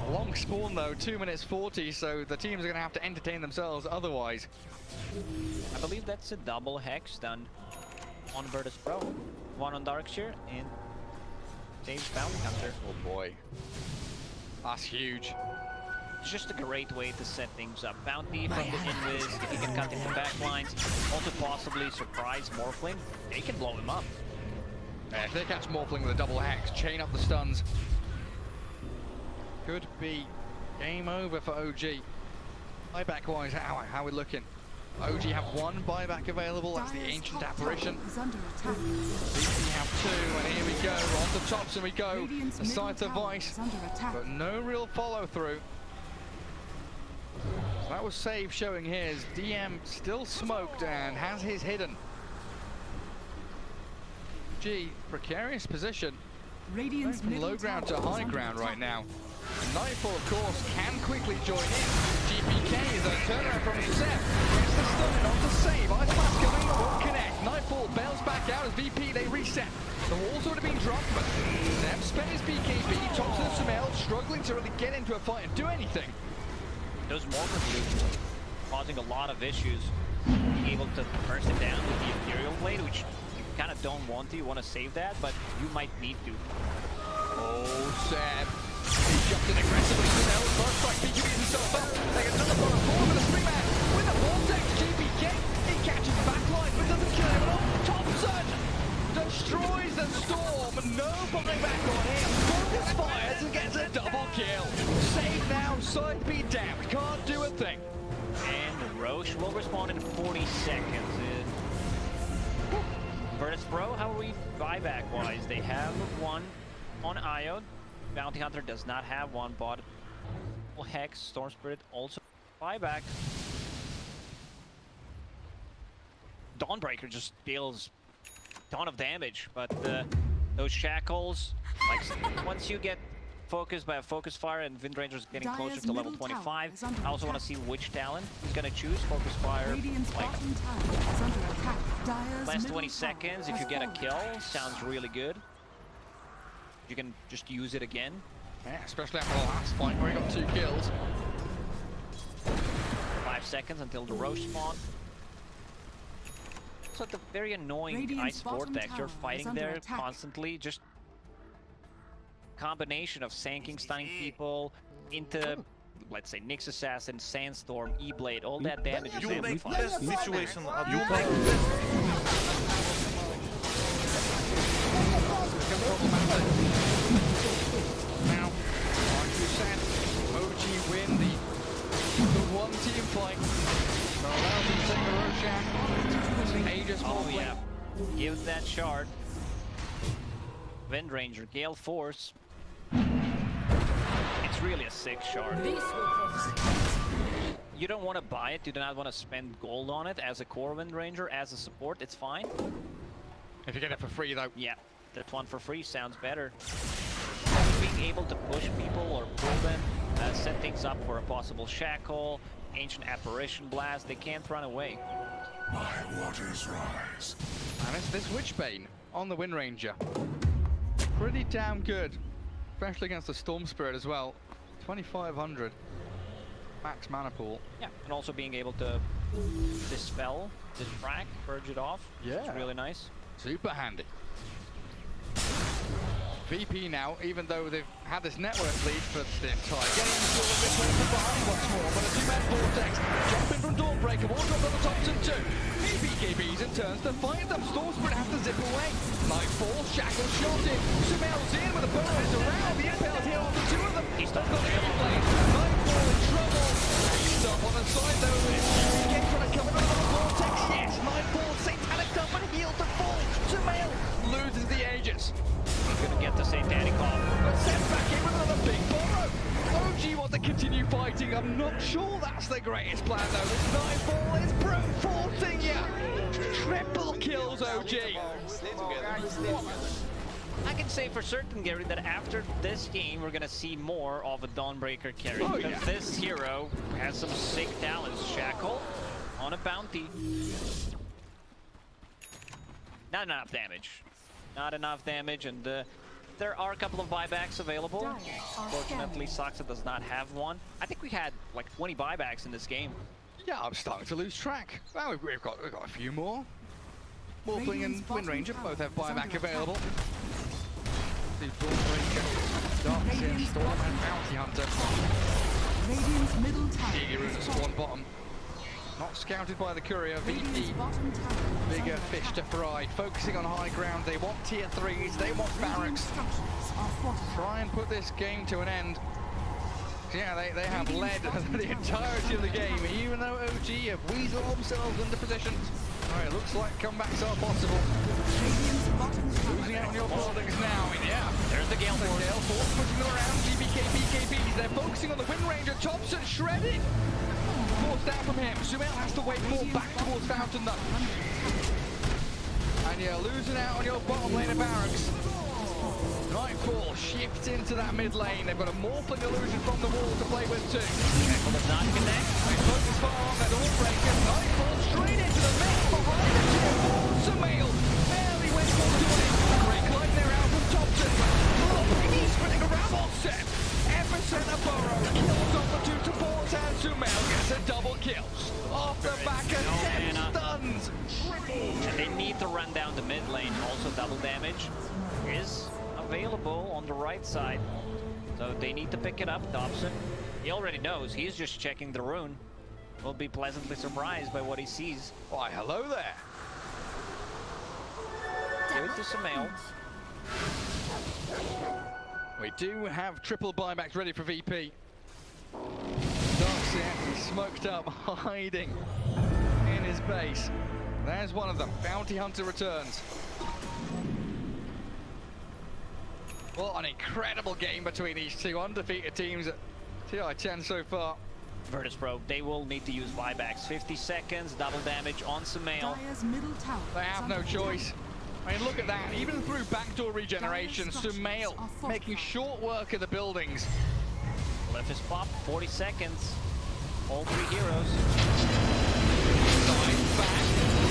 Long spawn though, 2 minutes 40, so the teams are going to have to entertain themselves otherwise. I believe that's a double hex done on VIRTUS.PRO. One on Darkshire and Dave's Bounty Hunter. Oh boy. That's huge. It's just a great way to set things up. Bounty from the invis, if you can cut into backlines, also possibly surprise Morphling, they can blow him up. Yeah, if they catch Morphling with a double hex, chain up the stuns. Could be game over for OG. Buyback wise, how are we looking? OG have one buyback available, that's the Dire's Ancient top Apparition. tower is under attack. VP have two, and here we go, on the tops and we go. Radiant's The middle Scythe of tower Vice, is under attack. but no real follow through. So that was Save showing his. DM still smoked and has his hidden. Precarious position. Going Radiant's from middle low ground to tower is high under ground right attack. now. Nightfall, of course, can quickly join in. GPK is a turnaround from Sep. Gets the stun in onto Save. Ice Blast coming, won't connect. Nightfall bails back out as VP, they reset. The wall's already been dropped, but Sep spent his BKB. Thompson and Sumel struggling to really get into a fight and do anything. Those Morphling loops causing a lot of issues. Being able to burst it down with the Imperial Blade, which you kind of don't want to. You want to save that, but you might need to. Oh, Seb. He jumped in aggressively. Sumel, first strike, BKB himself up. They get another forward with a swing man. With the vortex, GPK. He catches backline, but doesn't kill him at all. Thompson destroys the storm. No buyback on him. Focus fires and gets a double kill. Save now, side beat down. Can't do a thing. And Roche will respond in 40 seconds. VIRTUS.PRO, how are we buyback-wise? They have one on Iode. Bounty Hunter does not have one, but Hex, Storm Spirit also buyback. Dawnbreaker just deals a ton of damage, but those shackles, like once you get focused by a focus fire and Windranger's getting closer Dire's to level middle tower 25, is under I also want to attack. see which talent he's going to choose. Focus fire, Radiant's like bottom tower is under attack. Dire's last middle 20 tower seconds, if has you get a fallen. kill, sounds really good. You can just use it again. Yeah, especially after the last fight where he got 2 kills. 5 seconds until the Roche spawn. So the very annoying Radiant's ice bottom vortex, you're tower is fighting under there attack. constantly, just combination of sanking, stunning people into, let's say, Nyx Assassin, Sandstorm, E-Blade, all that damage is You make amplified. best situation. You make Now, like you said, OG win the one team fight. So allows them to take the Roshan. Aegis Oh Morphling. yeah, give that shard. Windranger, Gale Force. It's really a 6 shard. You don't want to buy it, you do not want to spend gold on it as a core Windranger, as a support, it's fine. If you get it for free though. Yeah, that one for free sounds better. Being able to push people or pull them, set things up for a possible shackle, ancient apparition blast, they can't run away. My waters rise. And it's this Witchbane on the Windranger. Pretty damn good. Especially against the Storm Spirit as well. 2500 max mana pool. Yeah, and also being able to dispel, distract, purge it off. Yeah. It's really nice. Super handy. VP now, even though they've had this network lead for the entire game, still a bit closer behind once more, but a 2-man vortex, jumping from Dawnbreaker, one drop on the Thompson too. He BKBs and turns to fight them. Storm Spirit has to zip away. Nightfall, Shackle shot in. Sumel's in with a bonus around. The Impale's here on the 2 of them. He's They've done got the really game played. Nightfall in trouble. He's up on the side though. Again trying to come in on the vortex. Yes, Nightfall, Satanic up and healed to fall. Sumel loses the Aegis. He's gonna get the Satanic off. But sent back in with another big borrow. OG want to continue fighting. I'm not sure that's the greatest plan though. This Nightfall is brute forcing you. Triple kills OG. I can say for certain, Gary, that after this game, we're gonna see more of a Dawnbreaker carry. Oh, because yeah. this hero has some sick talents. Shackle on a bounty. Not enough damage. Not enough damage, and there are a couple of buybacks available. Fortunately, Saxa does not have one. I think we had like 20 buybacks in this game. Yeah, I'm starting to lose track. Well, we've got a few more. Morphling and Wind Ranger both have buyback available. The Dawn Ranger, Darkseer, Storm, and Bounty Hunter. Radiant's middle tower. Eager at spawn bottom. Not scouted by the courier. VP, bigger fish to fry. Focusing on high ground. They want tier 3s. They want barracks. Try and put this game to an end. Yeah, they have led the entirety of the game, even though OG have weaseled themselves into positions. Alright, it looks like comebacks are possible. Losing out on your politics now. I mean, yeah, there's the Gale Force. Gale Force pushing them around. GBK, BKBs. They're focusing on the Wind Ranger. Thompson shredded. Forced down from him. Sumail has to wait more back towards Fountain though. And you're losing out on your bottom lane of barracks. Nightfall shifts into that mid lane. They've got a Morphling illusion from the wall to play with too. Careful does not connect. They focus far on that Dawnbreaker. Nightfall straight into the mix behind the tier 4. Sumail barely went for the win. Great climb there out from Thompson. He's spinning around on set. Epicenter Burrow kills off the 2 supports and Sumail gets a double kill. Off the back of 10 stuns. And they need to run down the mid lane. Also double damage is available on the right side. So they need to pick it up. Dobson, he already knows. He's just checking the rune. Will be pleasantly surprised by what he sees. Why, hello there. Give it to Sumail. We do have triple buybacks ready for VP. Darkseer is smoked up, hiding in his base. There's one of them. Bounty Hunter returns. What an incredible game between these two undefeated teams at TI10 so far. VIRTUS.PRO, they will need to use buybacks. 50 seconds, double damage on Sumail. They have no choice. I mean, look at that. Even through backdoor regeneration, Sumail making short work of the buildings. Left is pop, 40 seconds. All 3 heroes. Back.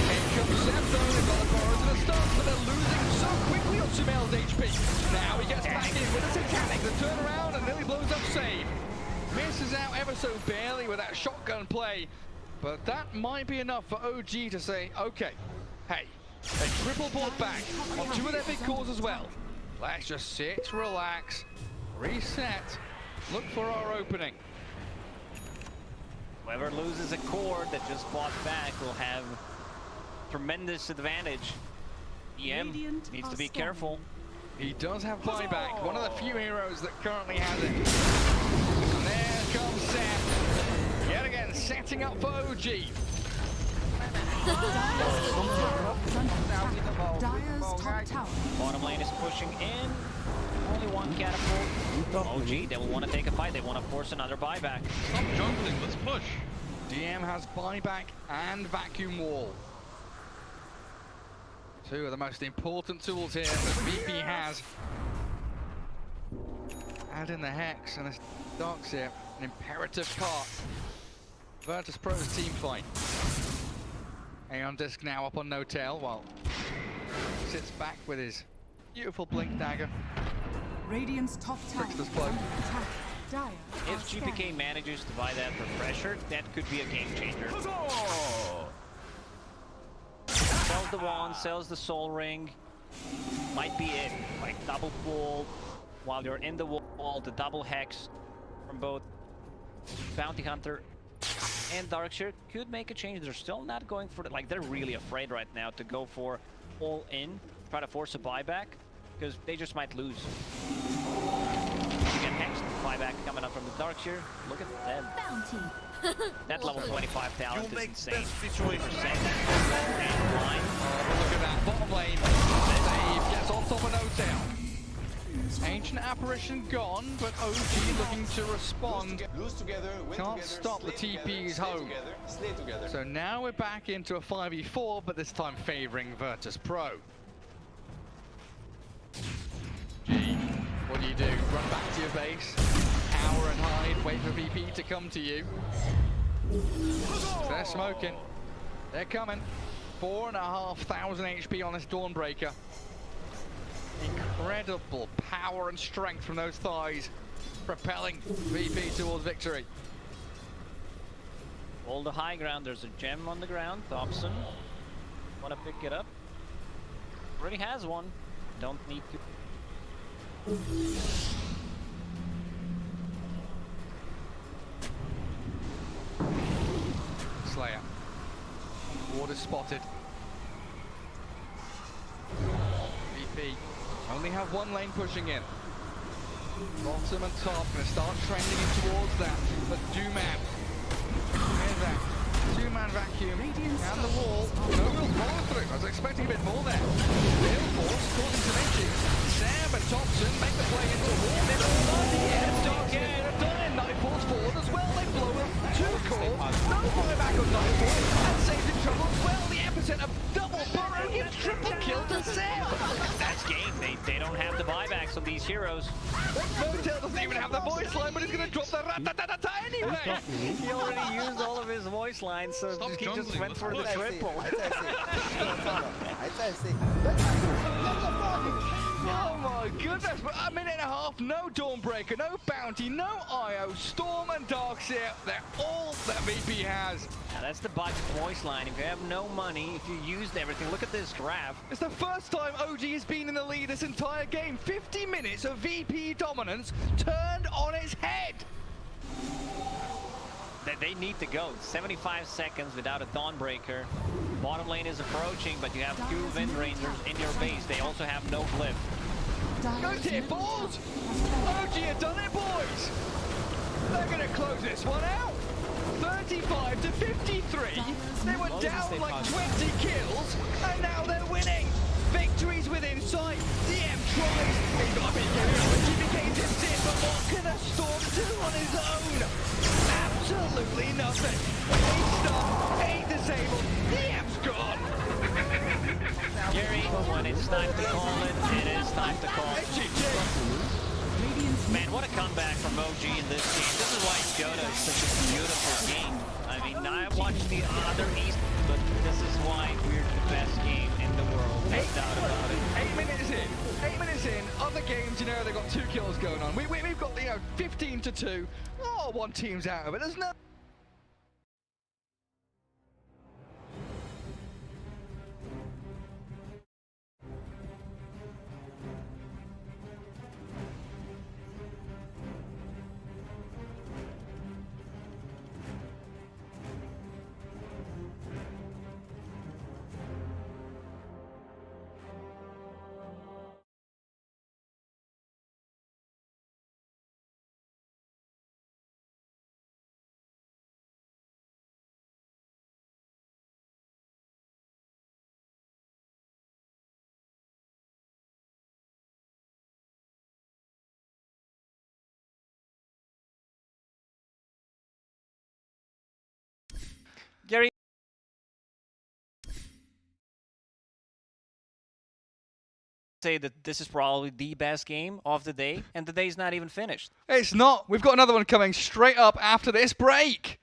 Here comes Septo. They've got the borrow to the start, but they're losing so quickly on Sumail's HP. Now he gets back in with a Titanic. The turnaround and nearly blows up save. Misses out ever so barely with that shotgun play. But that might be enough for OG to say, okay, hey, they triple bought back on 2 of their big cores as well. Let's just sit, relax, reset, look for our opening. Whoever loses a core that just bought back will have tremendous advantage. EM needs to be careful. He does have buyback, one of the few heroes that currently has it. And there comes Sam, yet again setting up for OG. Bottom lane is pushing in. Only one catapult. OG, they will want to take a fight. They want to force another buyback. Stop jungling, let's push. DM has buyback and vacuum wall. 2 of the most important tools here that VP has. Add in the Hex and this Darkseer, an imperative part. VIRTUS.PRO's team fight. Aeon Disc now up on no tail while he sits back with his beautiful blink dagger. Radiant's top tower. If GPK manages to buy that for pressure, that could be a game changer. Sells the wand, sells the soul ring. Might be it. Like double pull while you're in the wall, the double hex from both Bounty Hunter and Darkseer could make a change. They're still not going for it. Like, they're really afraid right now to go for all in, try to force a buyback, because they just might lose. You get hexed, buyback coming up from the Darkseer. Look at them. Bounty. That level 25 talent is insane. Situation. Look at that bottom lane. Save gets on top of no tail. Ancient Apparition gone, but OG looking to respond. Can't stop the TP's home. So now we're back into a 5v4, but this time favoring VIRTUS.PRO. G, what do? Run back to your base, cower and hide, wait for VP to come to you. So they're smoking. They're coming. 4,500 HP on this Dawnbreaker. Incredible power and strength from those thighs, propelling VP towards victory. All the high ground, there's a gem on the ground. Thompson, wanna pick it up? Already has one. Don't need to. Slayer. Ward is spotted. VP only have one lane pushing in. Bottom and top gonna start trending in towards that. But Dooman, here's that. Two-man vacuum and the wall. No real follow through. I was expecting a bit more there. Real force causing some issues. Sam and Thompson make the play into wall. They've done it. Nightfall's forward as well. They blow up two cores. No buyback on Nightfall. And saves in trouble as well. The epicenter double burrow gives triple kill to Sam. That's game. They don't have the buybacks on these heroes. Motel doesn't even have the voice line, but he's gonna drop the rat-ta-ta-ta anyway. He already used all of his voice lines, so he just went for the triple. Oh my goodness, but a minute and a half, no Dawnbreaker, no Bounty, no IO, Storm and Darkseer, they're all that VP has. Now that's the budget voice line. If you have no money, if you used everything, look at this graph. It's the first time OG has been in the lead this entire game. 50 minutes of VP dominance turned on its head. They need to go. 75 seconds without a Dawnbreaker. Bottom lane is approaching, but you have two Wind Rangers in your base. They also have no glyph. Go tier 4s! OG have done it, boys! They're gonna close this one out! 35 to 53. They were down like 20 kills, and now they're winning. Victories within sight. DM tries. He's got a big GBK tips in, but what can a Storm do on his own? Absolutely nothing. 8 stunned, 8 disabled. DM's gone. Gary, when it's time to call it, it is time to call it. Man, what a comeback from OG in this game. This is why Dota is such a beautiful game. I mean, I watched the other East, but this is why we're the best game in the world. No doubt about it. 8 minutes in. 8 minutes in. Other games, you know, they've got 2 kills going on. We've got, you know, 15 to 2. Oh, one team's out of it. There's no... Gary, say that this is probably the best game of the day, and the day's not even finished. It's not. We've got another one coming straight up after this break.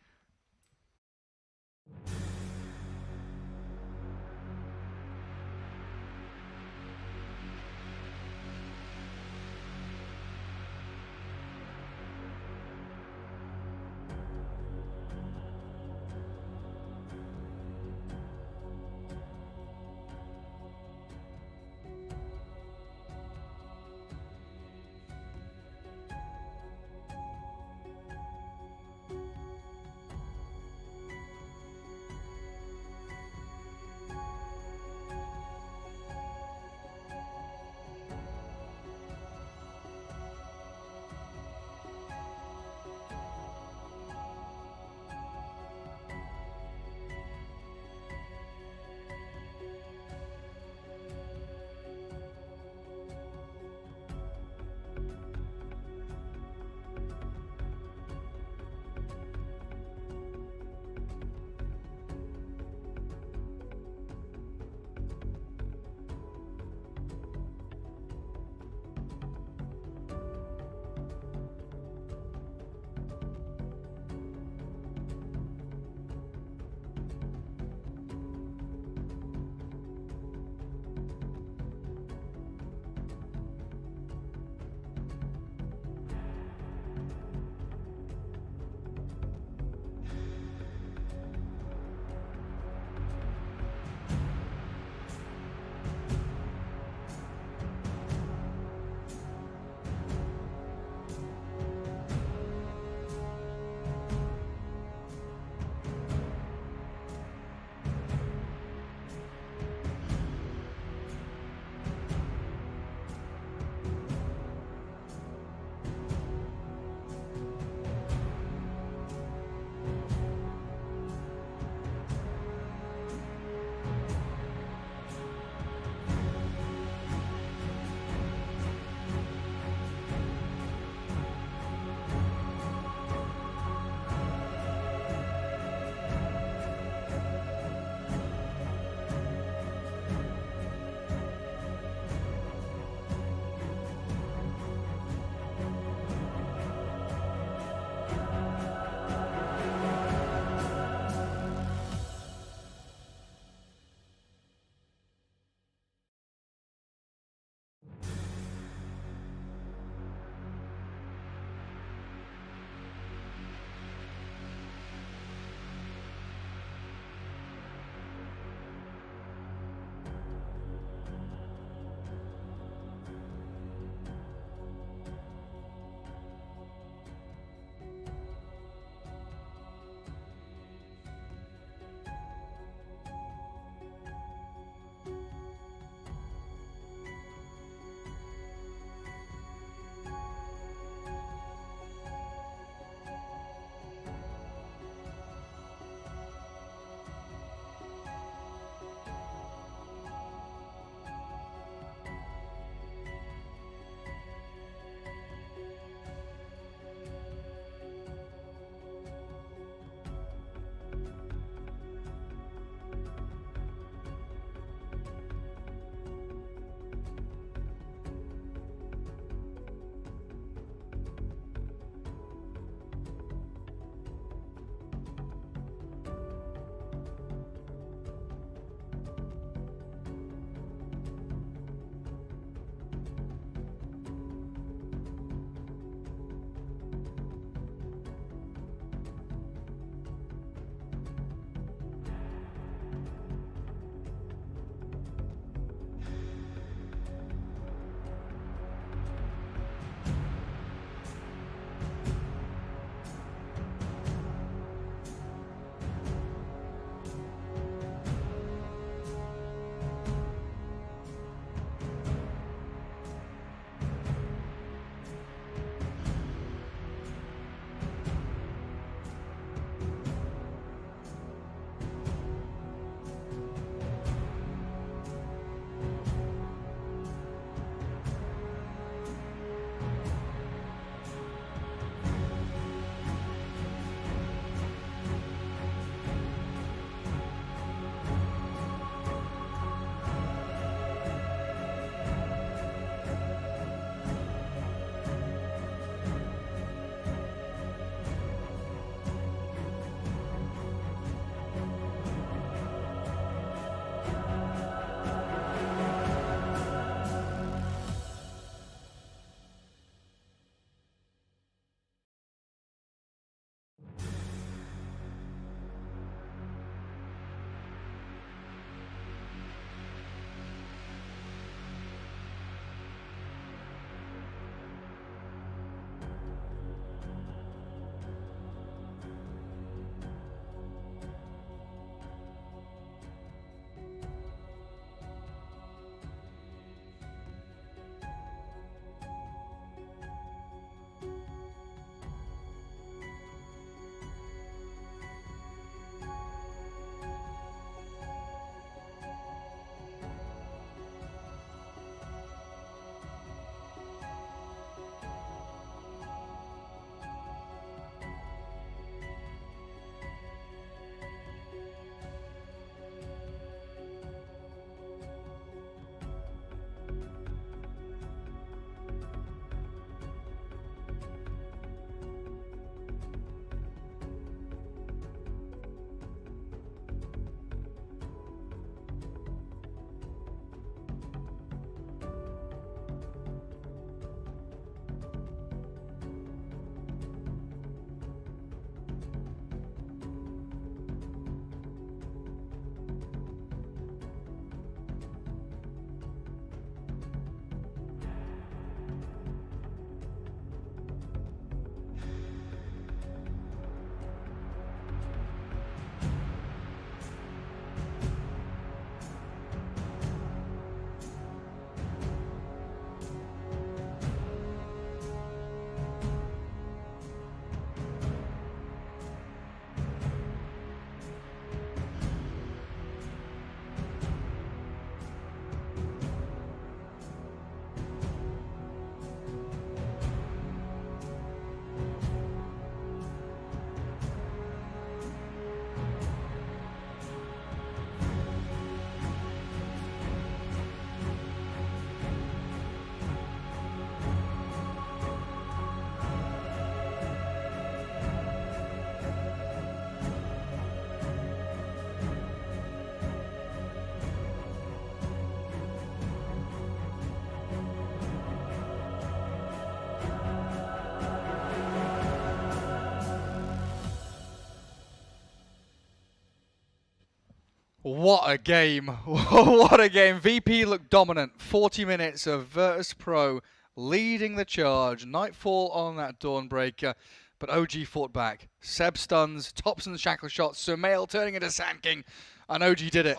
What a game. What a game. VP looked dominant. 40 minutes of VIRTUS.PRO leading the charge. Nightfall on that Dawnbreaker. But OG fought back. Seb stuns, Thompson shackle shots, Sumail turning into Sand King. And OG did it.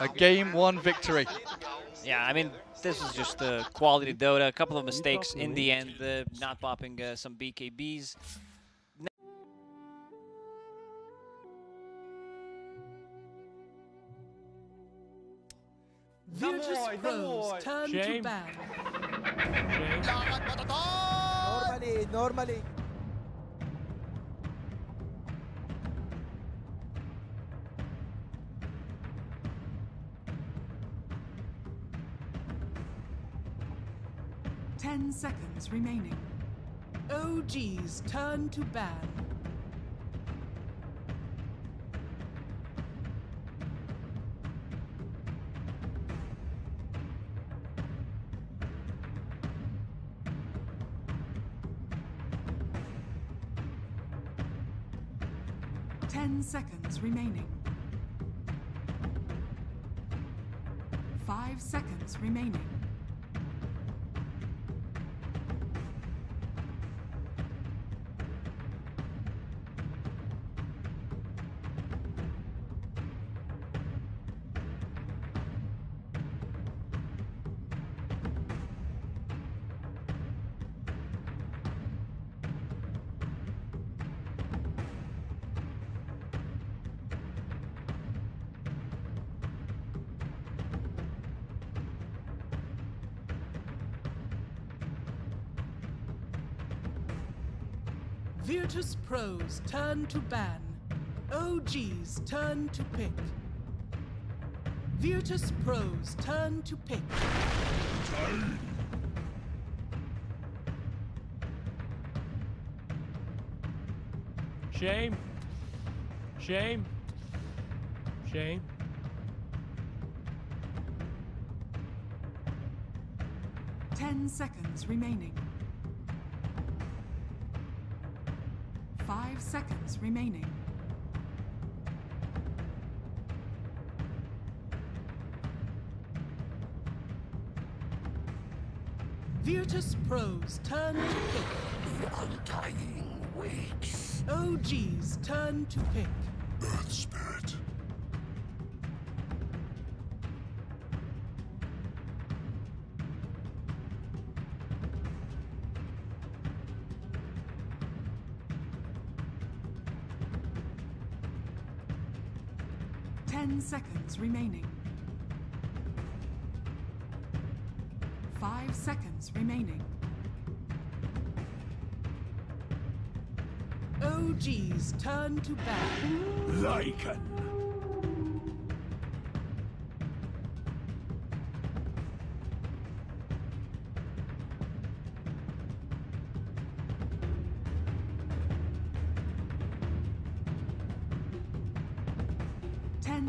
A game 1 victory. Yeah, I mean, this is just a quality Dota. A couple of mistakes in the end, not popping some BKBs. VIRTUS.PRO's turn to ban. Normally. 10 seconds remaining. OG's turn to ban. Seconds remaining. 5 seconds remaining. VIRTUS.PRO's turn to ban. OG's turn to pick. VIRTUS.PRO's turn to pick. Shame. Shame. Shame. Seconds remaining. 5 seconds remaining. VIRTUS.PRO's turn to pick. The undying waits. OG's turn to pick. Earth Spirit. Seconds remaining. 5 seconds remaining. OG's turn to ban. Lycan.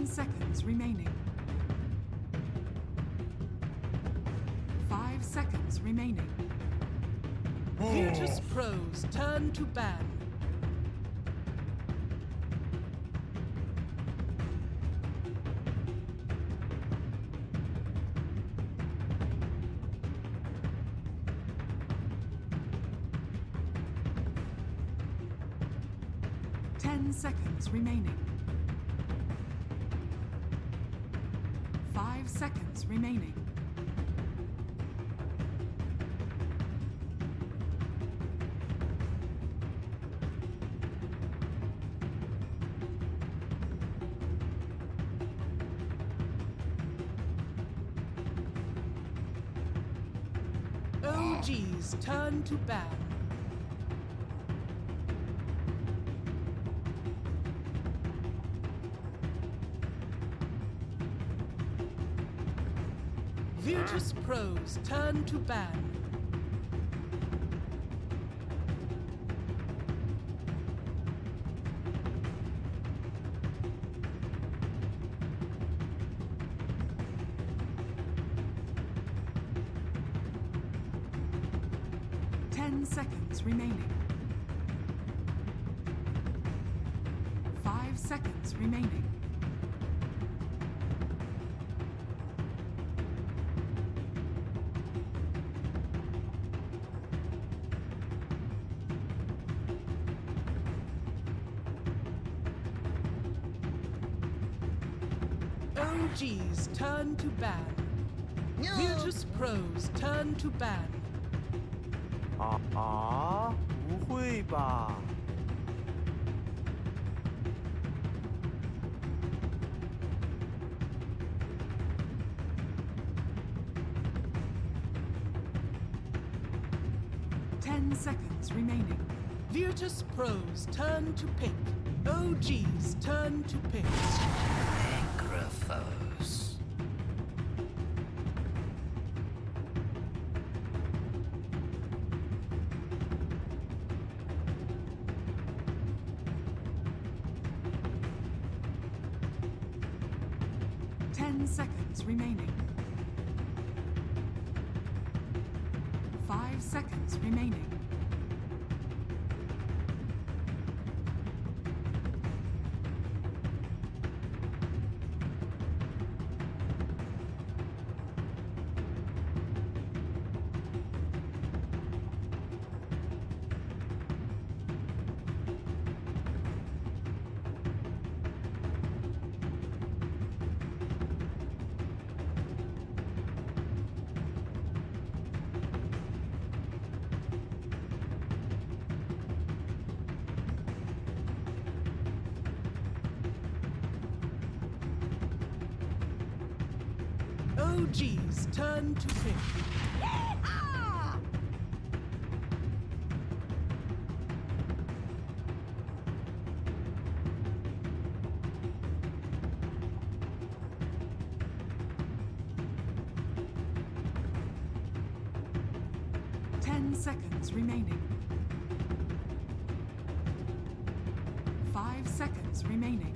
Seconds remaining. 5 seconds remaining. VIRTUS.PRO's turn to ban. Seconds remaining. 5 seconds remaining. OG's turn to ban. VIRTUS.PRO's turn to ban. Seconds remaining. 5 seconds remaining. OG's turn to ban. VIRTUS.PRO's turn to ban. 不会吧 10 seconds remaining. VIRTUS.PRO's turn to pick. OG's turn to pick. Necrophos. Seconds remaining. 5 seconds remaining. OG's turn to pick. 10 seconds remaining. 5 seconds remaining.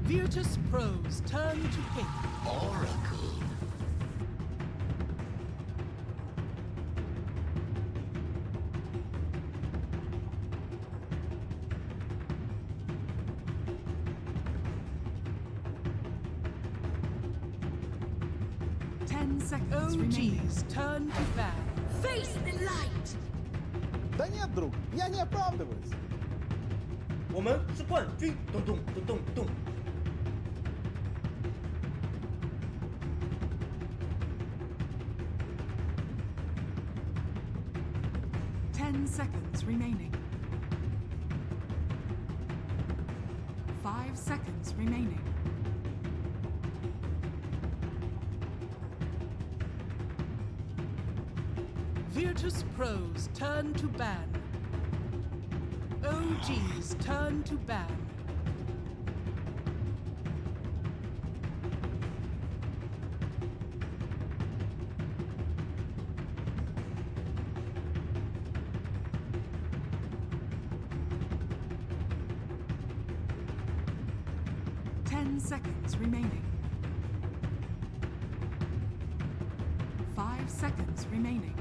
VIRTUS.PRO's turn to pick. Oracle. OG's turn to ban. Face the light. Да нет, друг, я не оправдываюсь. 我们是冠军，咚咚咚咚咚。 10 seconds remaining. 5 seconds remaining. VIRTUS.PRO's turn to ban. OG's turn to ban. Seconds remaining. 5 seconds remaining.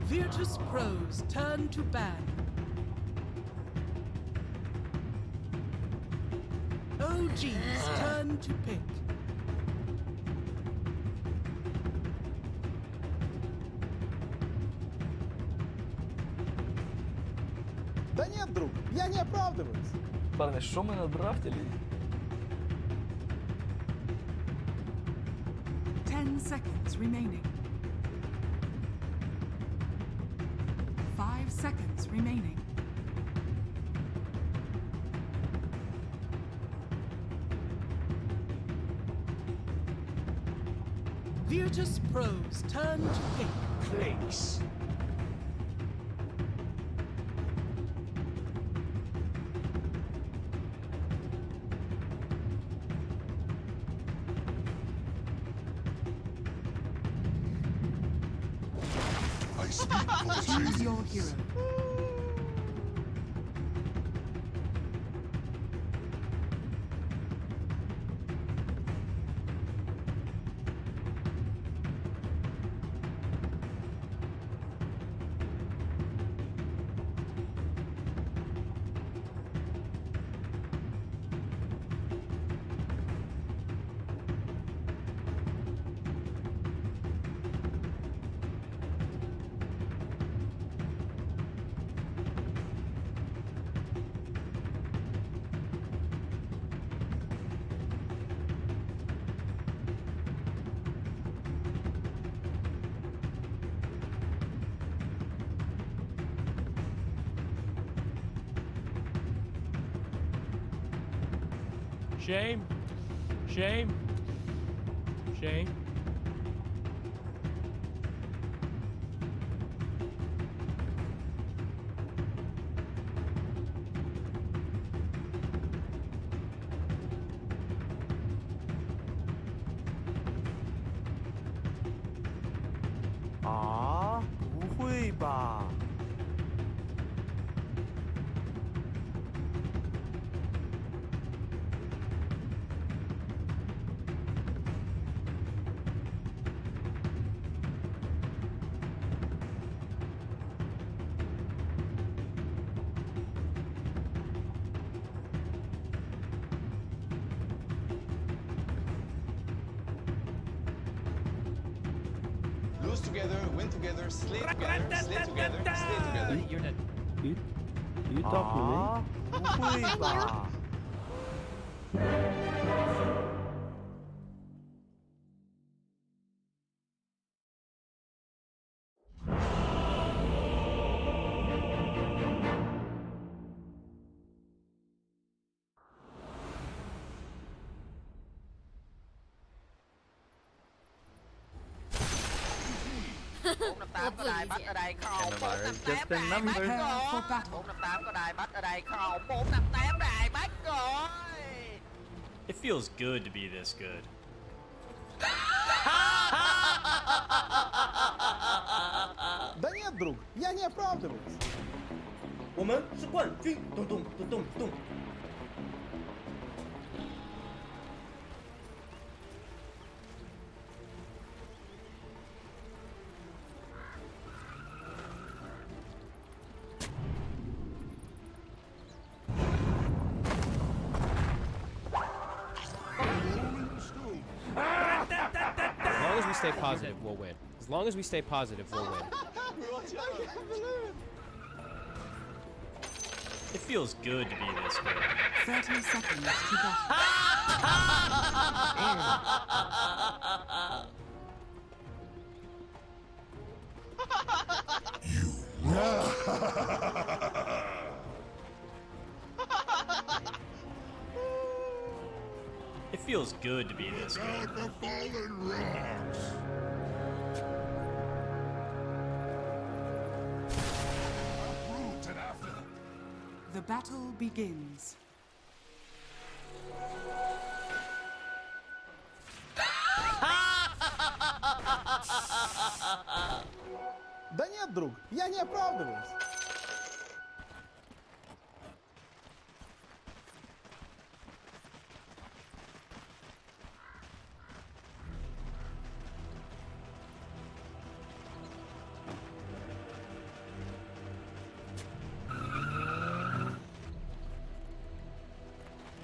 VIRTUS.PRO's turn to ban. OG's turn to pick. Да нет, друг, я не оправдываюсь. Парни, що ми надрафтили? 10 seconds remaining. 5 seconds remaining. VIRTUS.PRO's turn to pick. Place. Choose your hero. Shame. Shame. Shame. Ah, 不会吧？ Lose together, win together, slay together, slay together, slay together. You're dead. You talk to me? 啊，不会吧？ 458 có đài bắt ở đây không? 458 đài bắt Prepare for rồi. battle. 458 có đài bắt ở đây không? 458 đài bắt rồi. It feels good to be this good. Да нет, друг, я не оправдываюсь. 我们是冠军！咚咚咚咚咚。 As long as we stay positive, we'll win. As long as we stay positive, we'll win. It feels good to be this good. 30 seconds to battle. It feels good to be this good. The fallen rocks. The battle begins. Да нет, друг, я не оправдываюсь.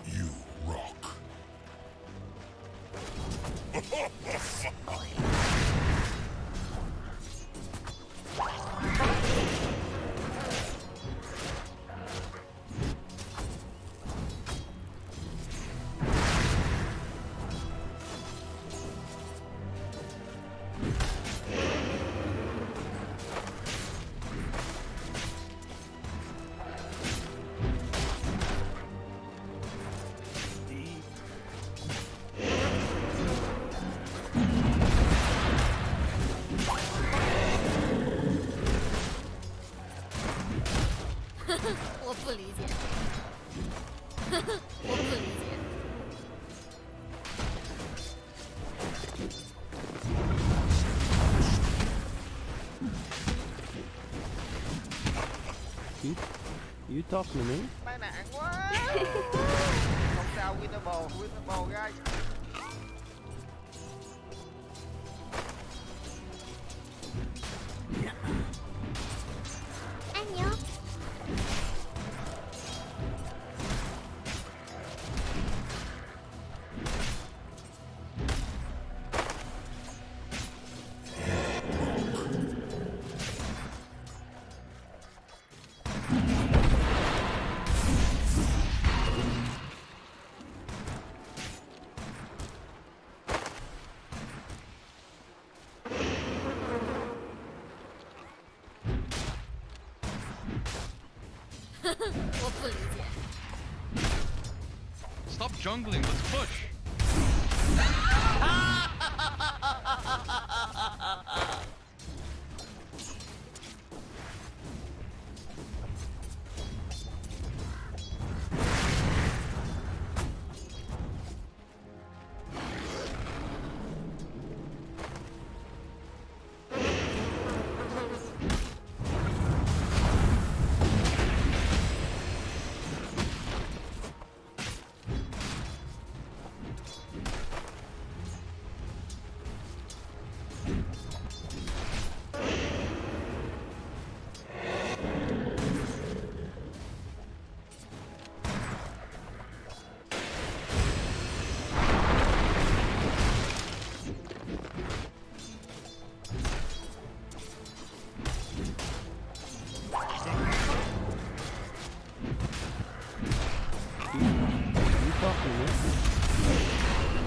You rock. You talking to me? Tai nạn quá. Không sao, winnable guys. 안녕. Stop jungling, let's push.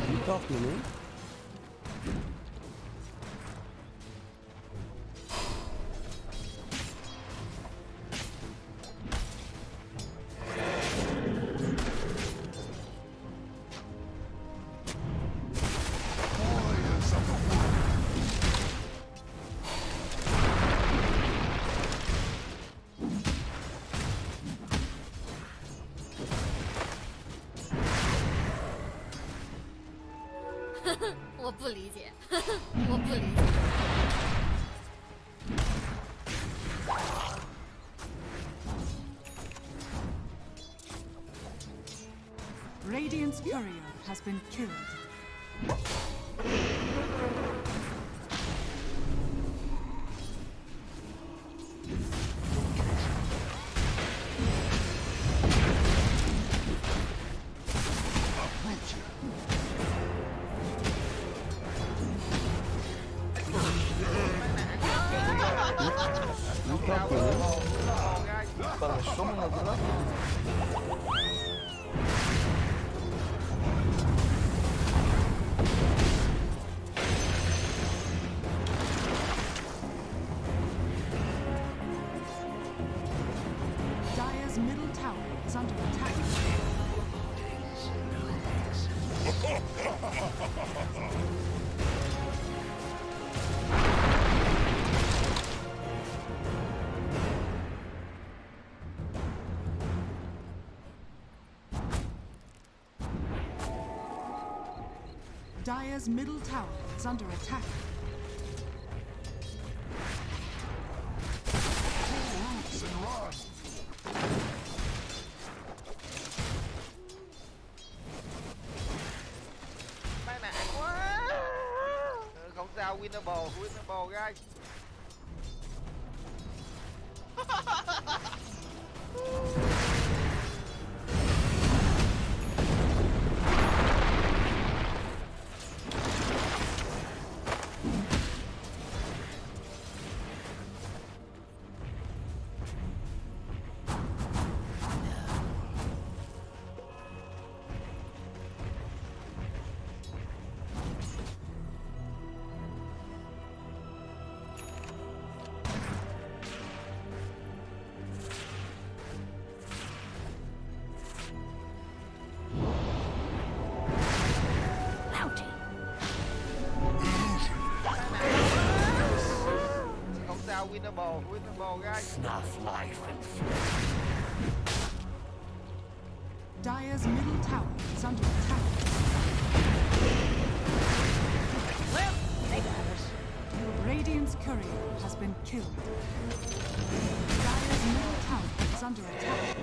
You talking to me? Radiant's courier has been killed. Dire's middle tower is under attack. Dire's middle tower is under attack. Tai nạn quá. Không sao, winnable guys. Không sao, winnable guys. Snuff life and Dire's middle tower is under attack. Well, they got us. Radiant's courier has been killed. Dire's middle tower is under attack.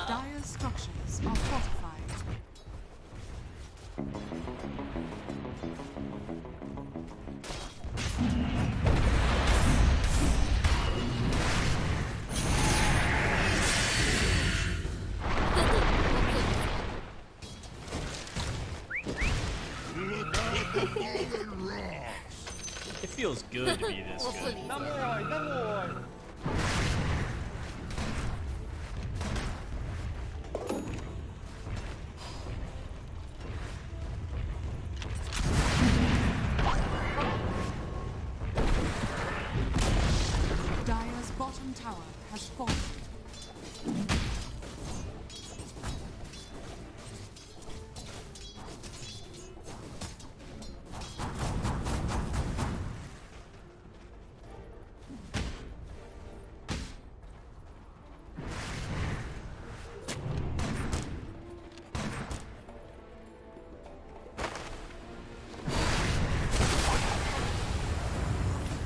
Dire's structures are fortified. It feels good to be this good. Dire's bottom tower has fallen.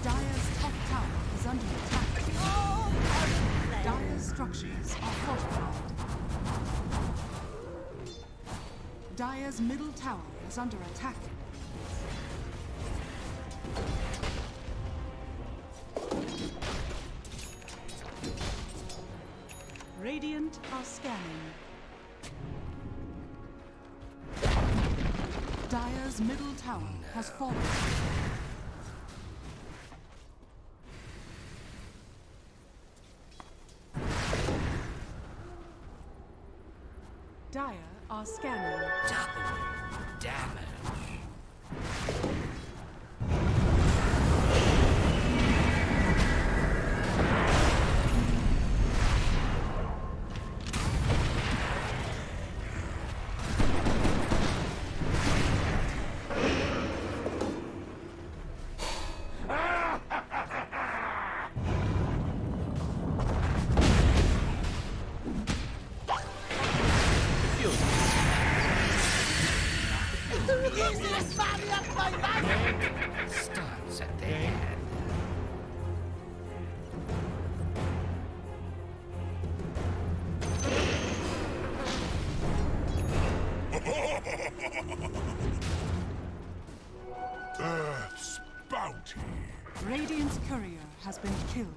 Dire's top tower is under attack. Dire's structures are fortified. Dire's middle tower is under attack. Radiant are scanning. Dire's middle tower has fallen. Dire are scanning. Double damage. Starts at the head. Earth's bounty. Radiant's courier has been killed.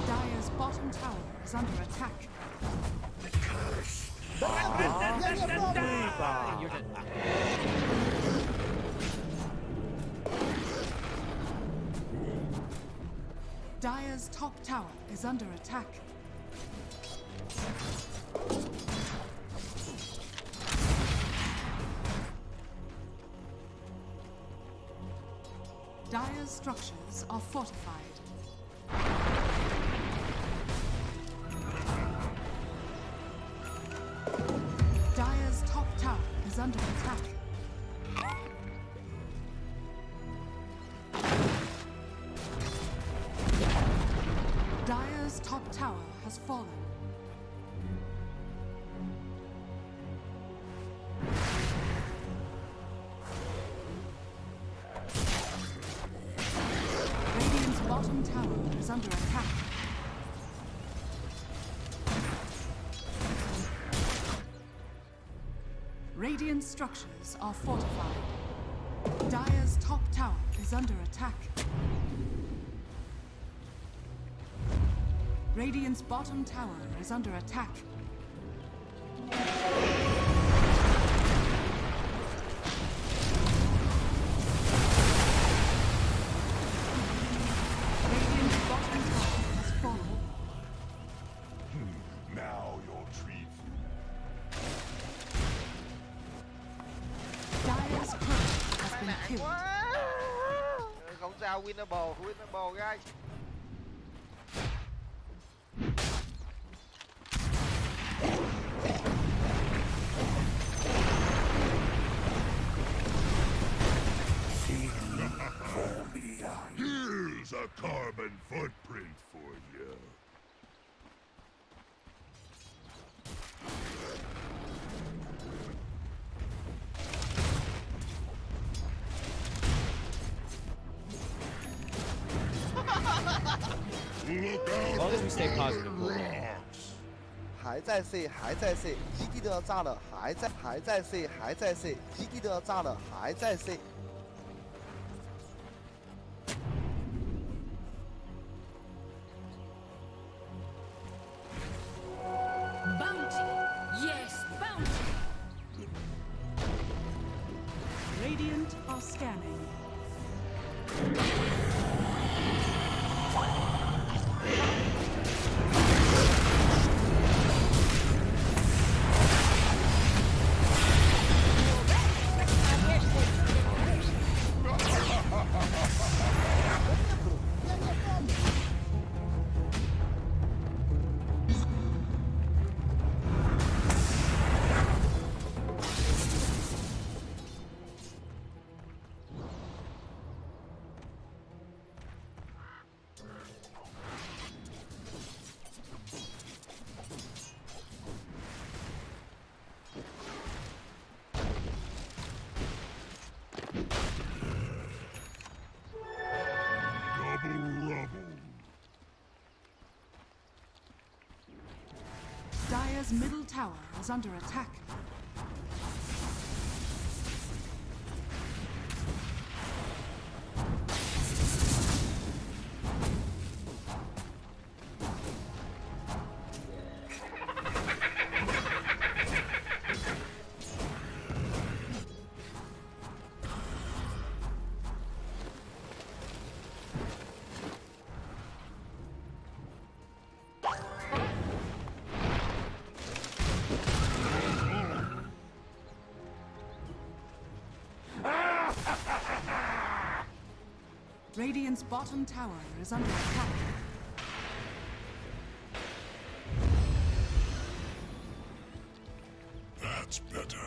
Dire's bottom tower is under attack. You're dead. Dire's top tower is under attack. Dire's structures are fortified. Dire's top tower is under attack. Dire's top tower has fallen. Radiant's bottom tower is under attack. Radiant structures are fortified. Dire's top tower is under attack. Radiant's bottom tower is under attack. Radiant's bottom tower has fallen. Now your treat. Dire's turret has been killed. Không sao, winnable guys. Here As long as we stay positive, we'll win. 还在 C， 还在 C， 基地都要炸了，还在 C， 还在 C， 基地都要炸了，还在 C。 Bounty. Yes, bounty. Radiant are scanning. Dire's middle tower is under attack. Radiant's bottom tower is under attack. That's better.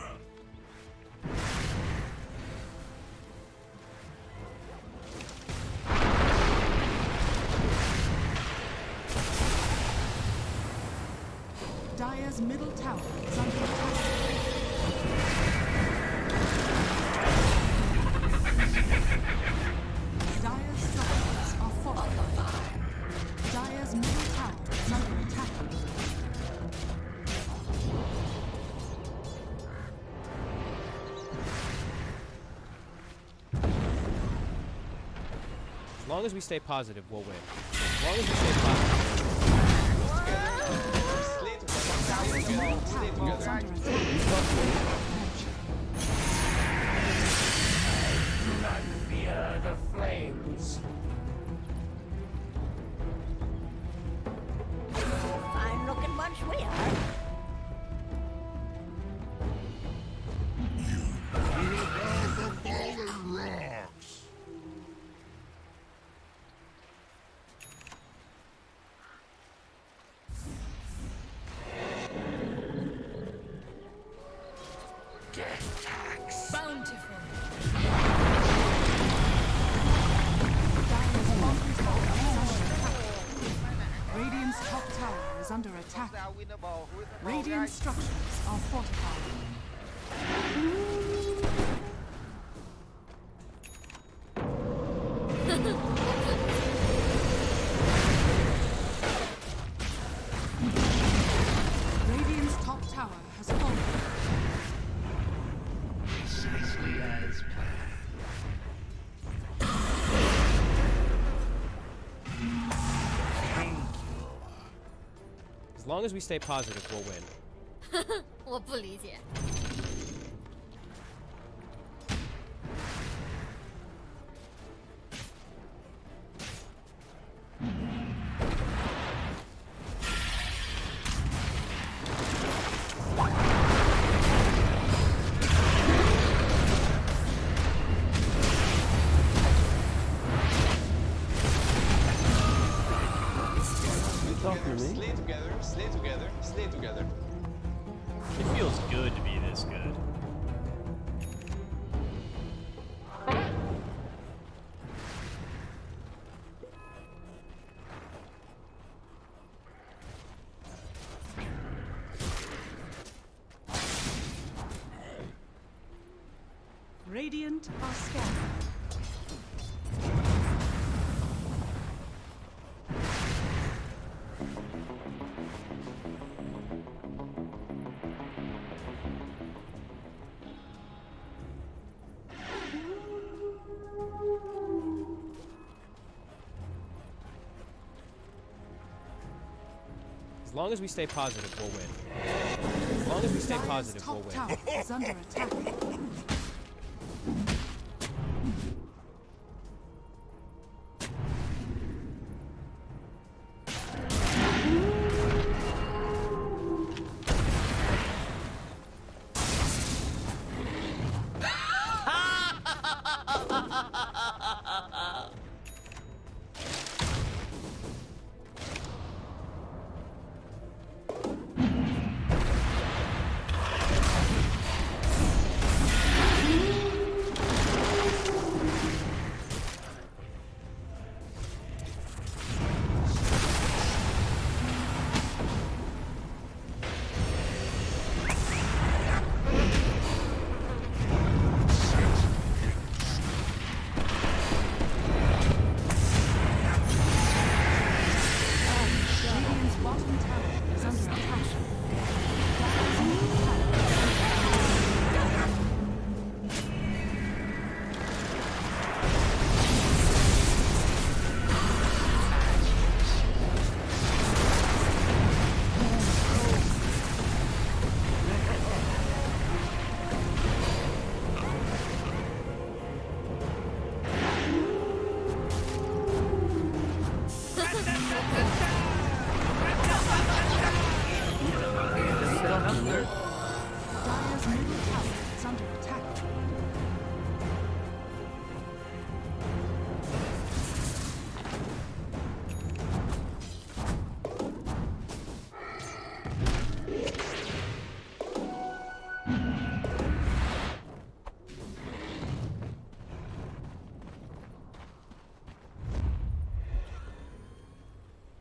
Dire's middle tower is under attack. Dire's structures are fortified. Dire's middle tower is under attack. As long as we stay positive, we'll win. As long as we stay positive. Dire's middle tower is under attack. Fear the flames. Fine looking bunch we are. Bountiful. Radiant's top tower is under attack. Radiant structures are fortified. Radiant's top tower has fallen. Precisely as planned. As long as we stay positive, we'll win. 我不理解。Slay together, slay together, slay together. It feels good to be this good. Radiant are scanning. long as we stay positive, we'll win. As long as we stay positive, we'll win. Top tower is under attack.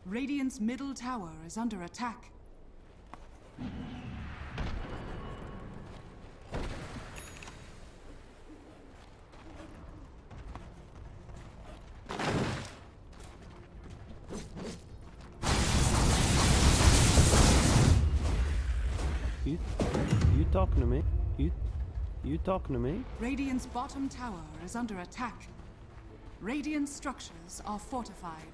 Radiant's middle tower is under attack. You talking to me? You talking to me? Radiant's bottom tower is under attack. Radiant structures are fortified.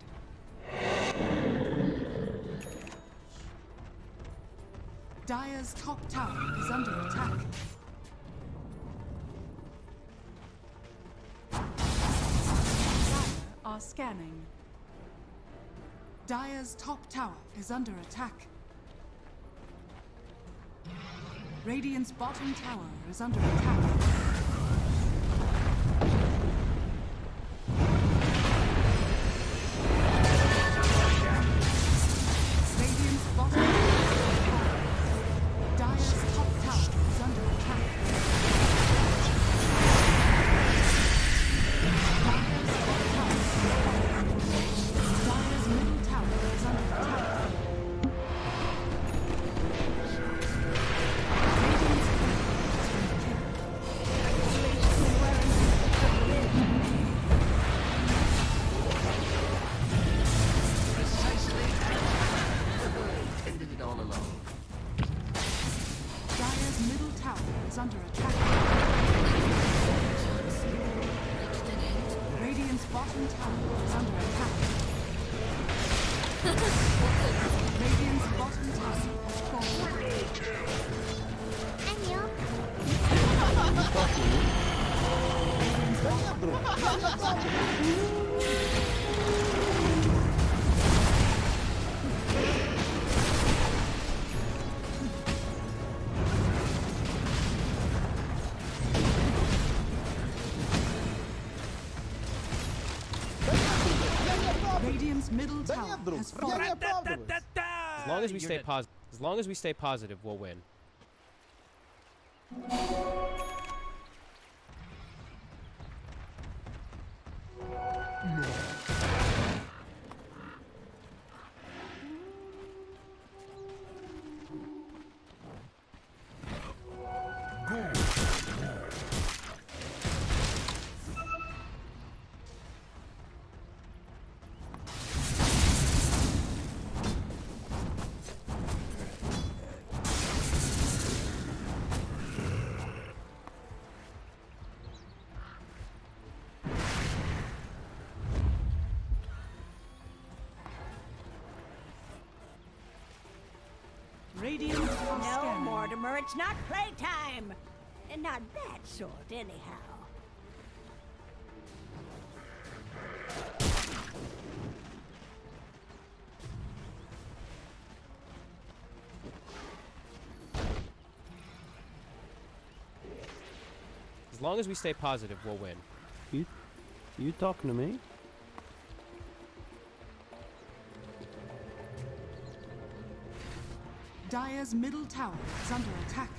Dire's top tower is under attack. Dire are scanning. Dire's top tower is under attack. Radiant's bottom tower is under attack. Radiant's bottom tower is under attack. Dire's top tower is under attack. Dire's top tower is under attack. Dire's middle tower is under attack. Is under attack. Radiant's bottom tower is under attack. Radiant's bottom tower has fallen. Radiant's middle tower has fallen. As long as we stay positive, we'll win. Mortimer, it's not playtime. And not that sort, anyhow. As long as we stay positive, we'll win. You talking to me? Dire's middle tower is under attack.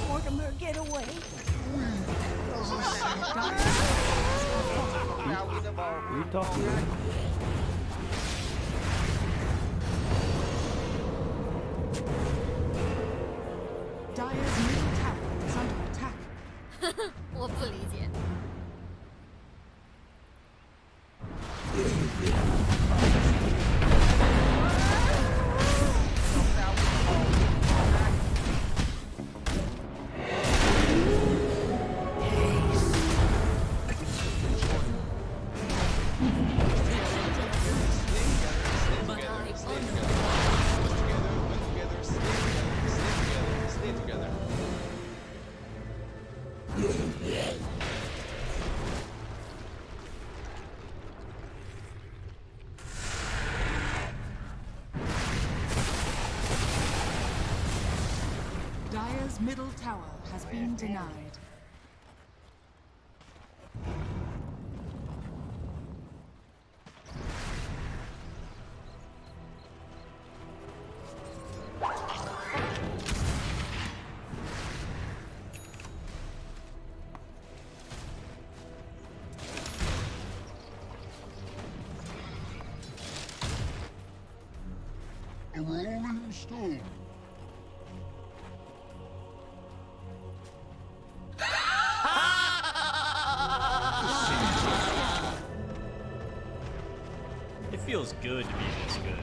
Mortimer, get away. You talking to me? Dire's middle tower is under attack. 我不理解。Dire's middle tower has been denied. A rolling stone. It feels good to be this good.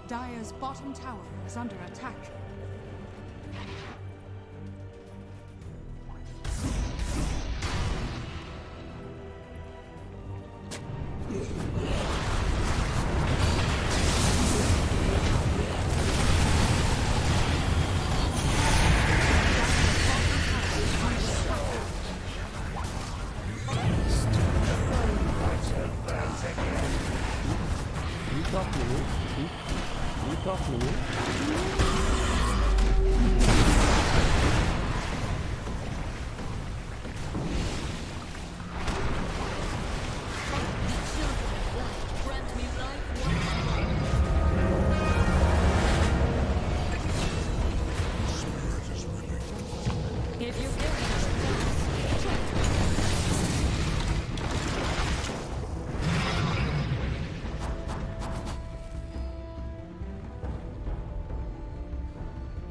Dire's bottom tower is under attack. You talking to me? You talking to me? If you give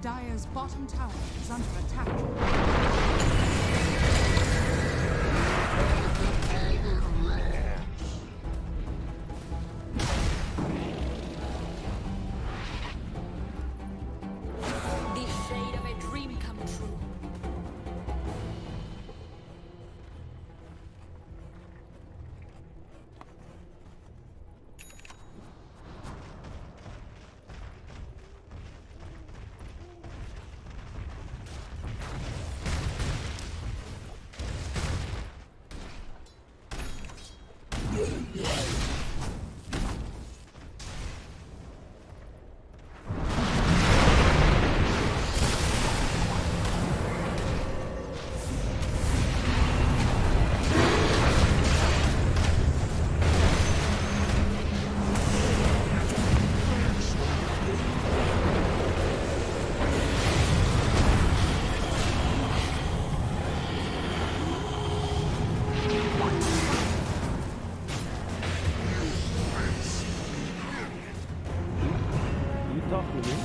Dire's bottom tower is under attack. the shade of a dream come true. You talking to me?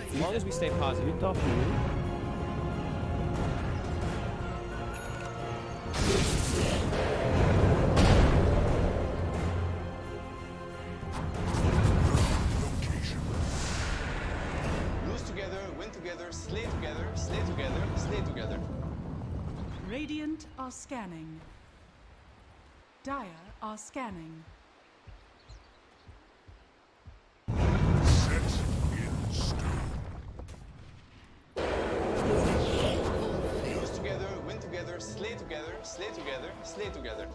As long as we stay positive. You talking to me? Lose together, win together, slay together, slay together, slay together. Radiant are scanning. Dire are scanning. Lose together, win together, slay together, slay together, slay together.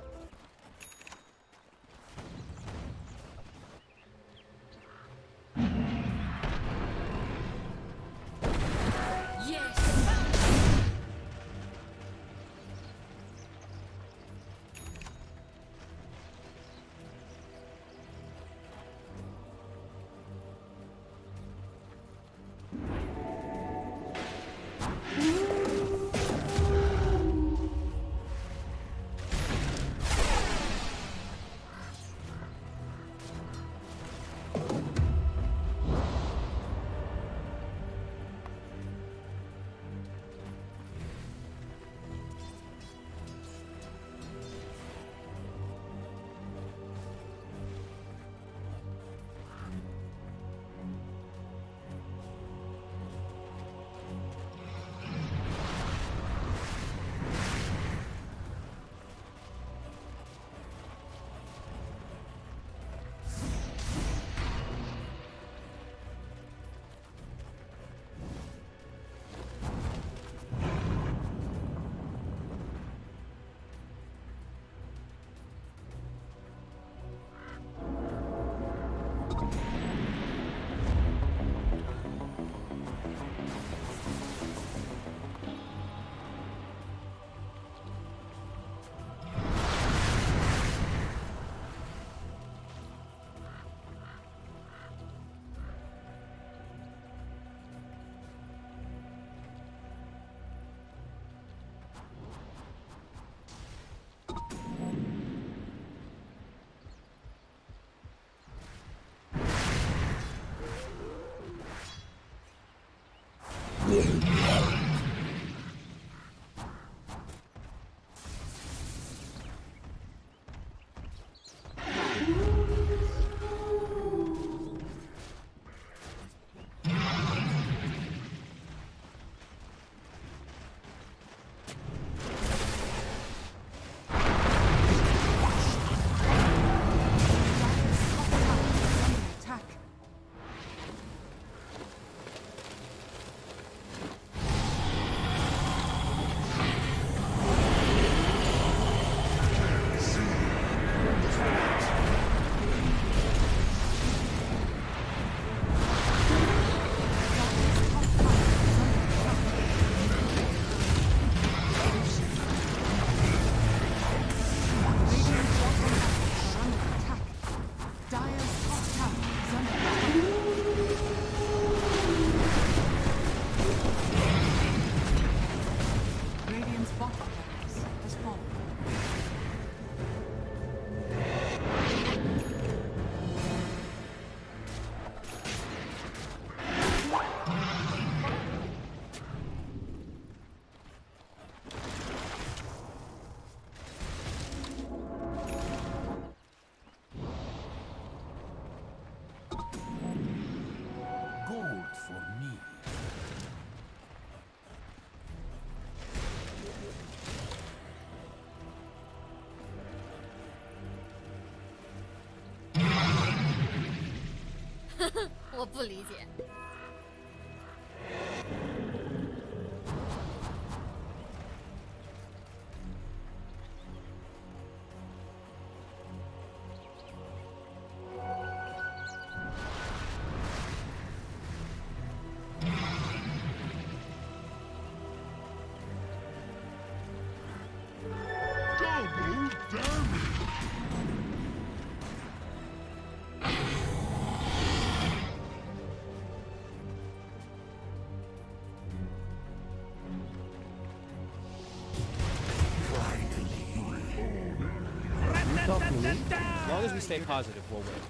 我不理解。As long as we stay positive, we'll win.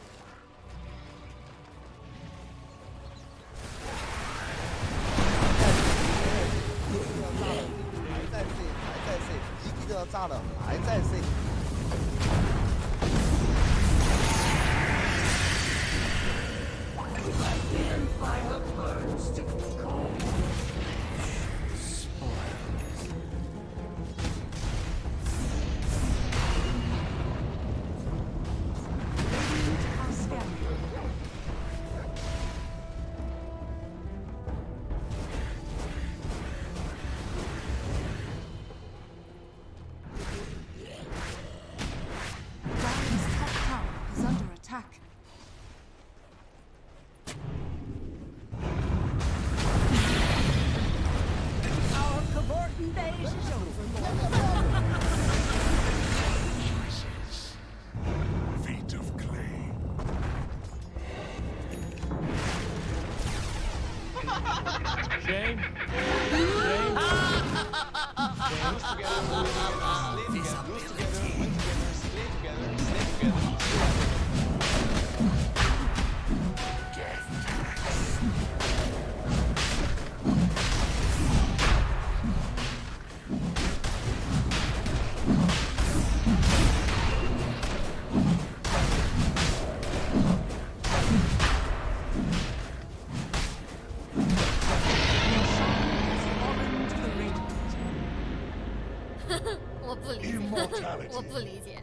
Shame.我不理解。我不理解。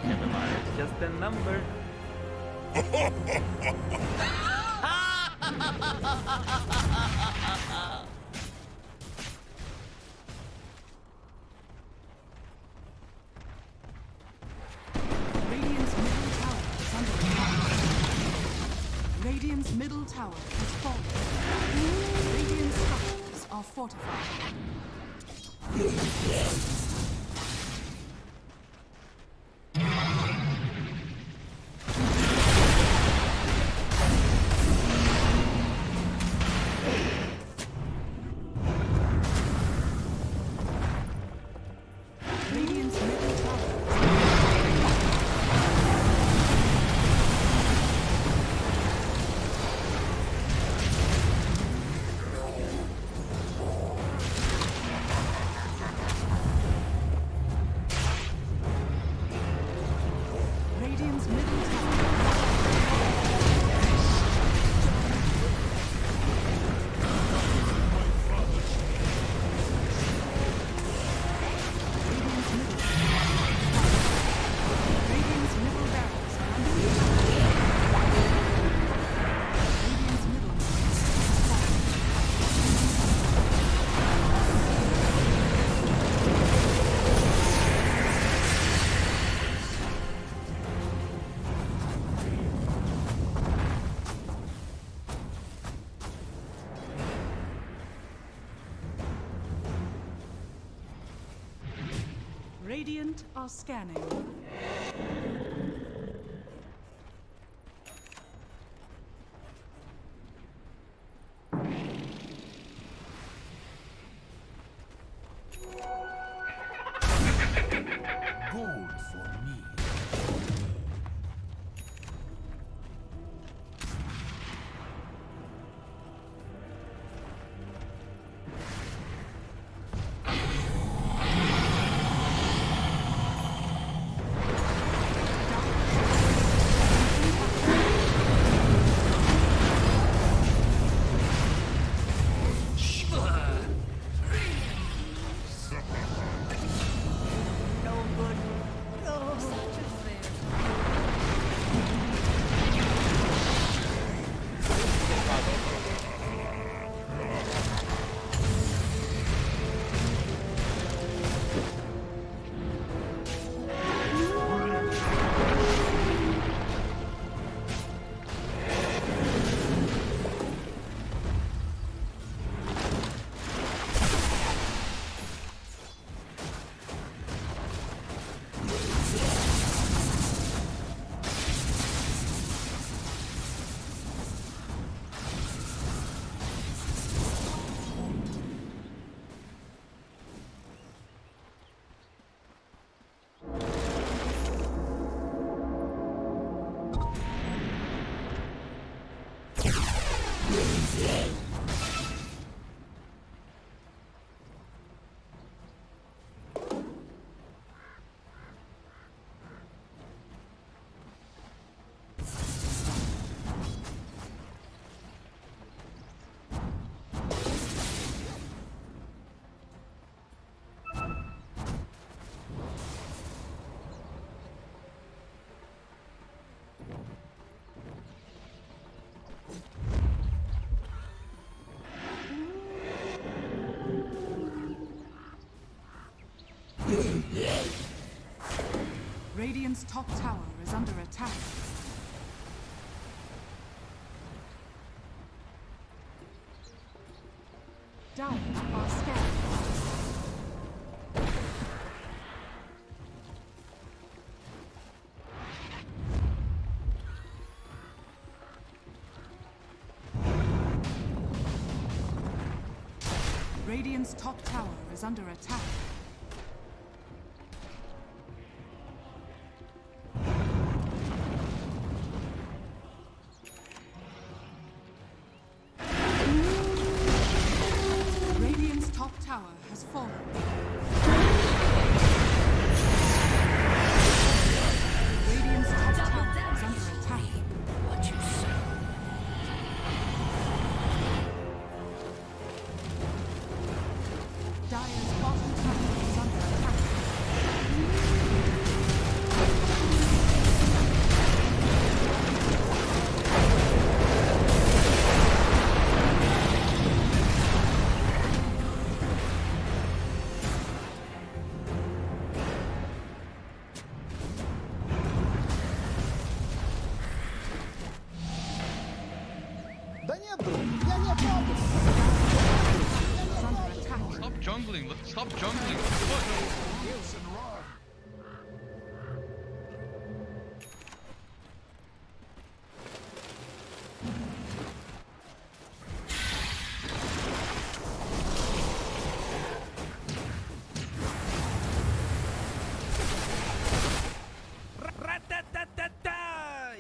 Never mind, it's just a number. Radiant's middle tower is falling. Radiant structures are fortified. Radiant's middle tower Radiant are scanning. Gold for me. Radiant's top tower is under attack. Dire are scared. Radiant's top tower is under attack. Radiant's top tower has fallen. Radiant's top tower is under attack. What you say? Dire's bottom tower is under attack. Да нет, друг, я не правда. Stop jungling, stop jungling.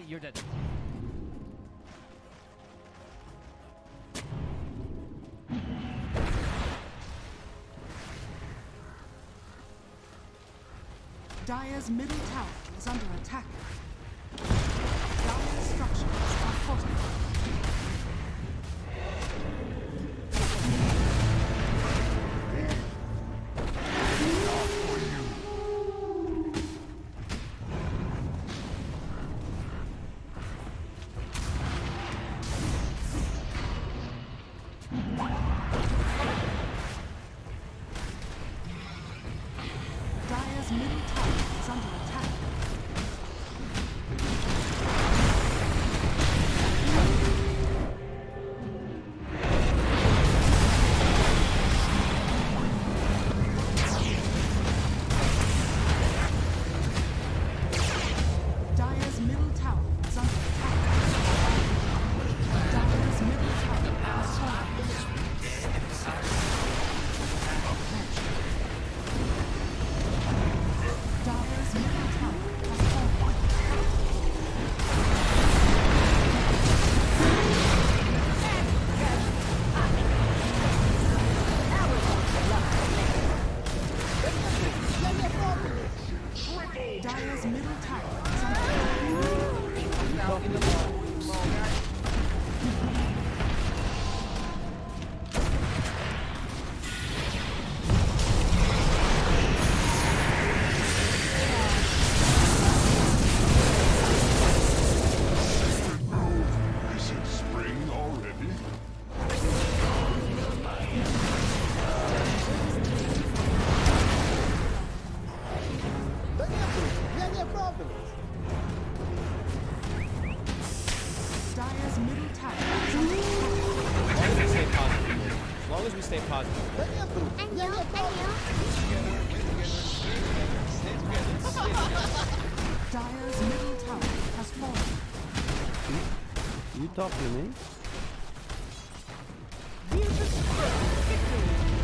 You're dead. Dire's middle tower is under attack. Dire's structures are fortified. Dire's middle tower is under attack. talk to me? VIRTUS.PRO victory.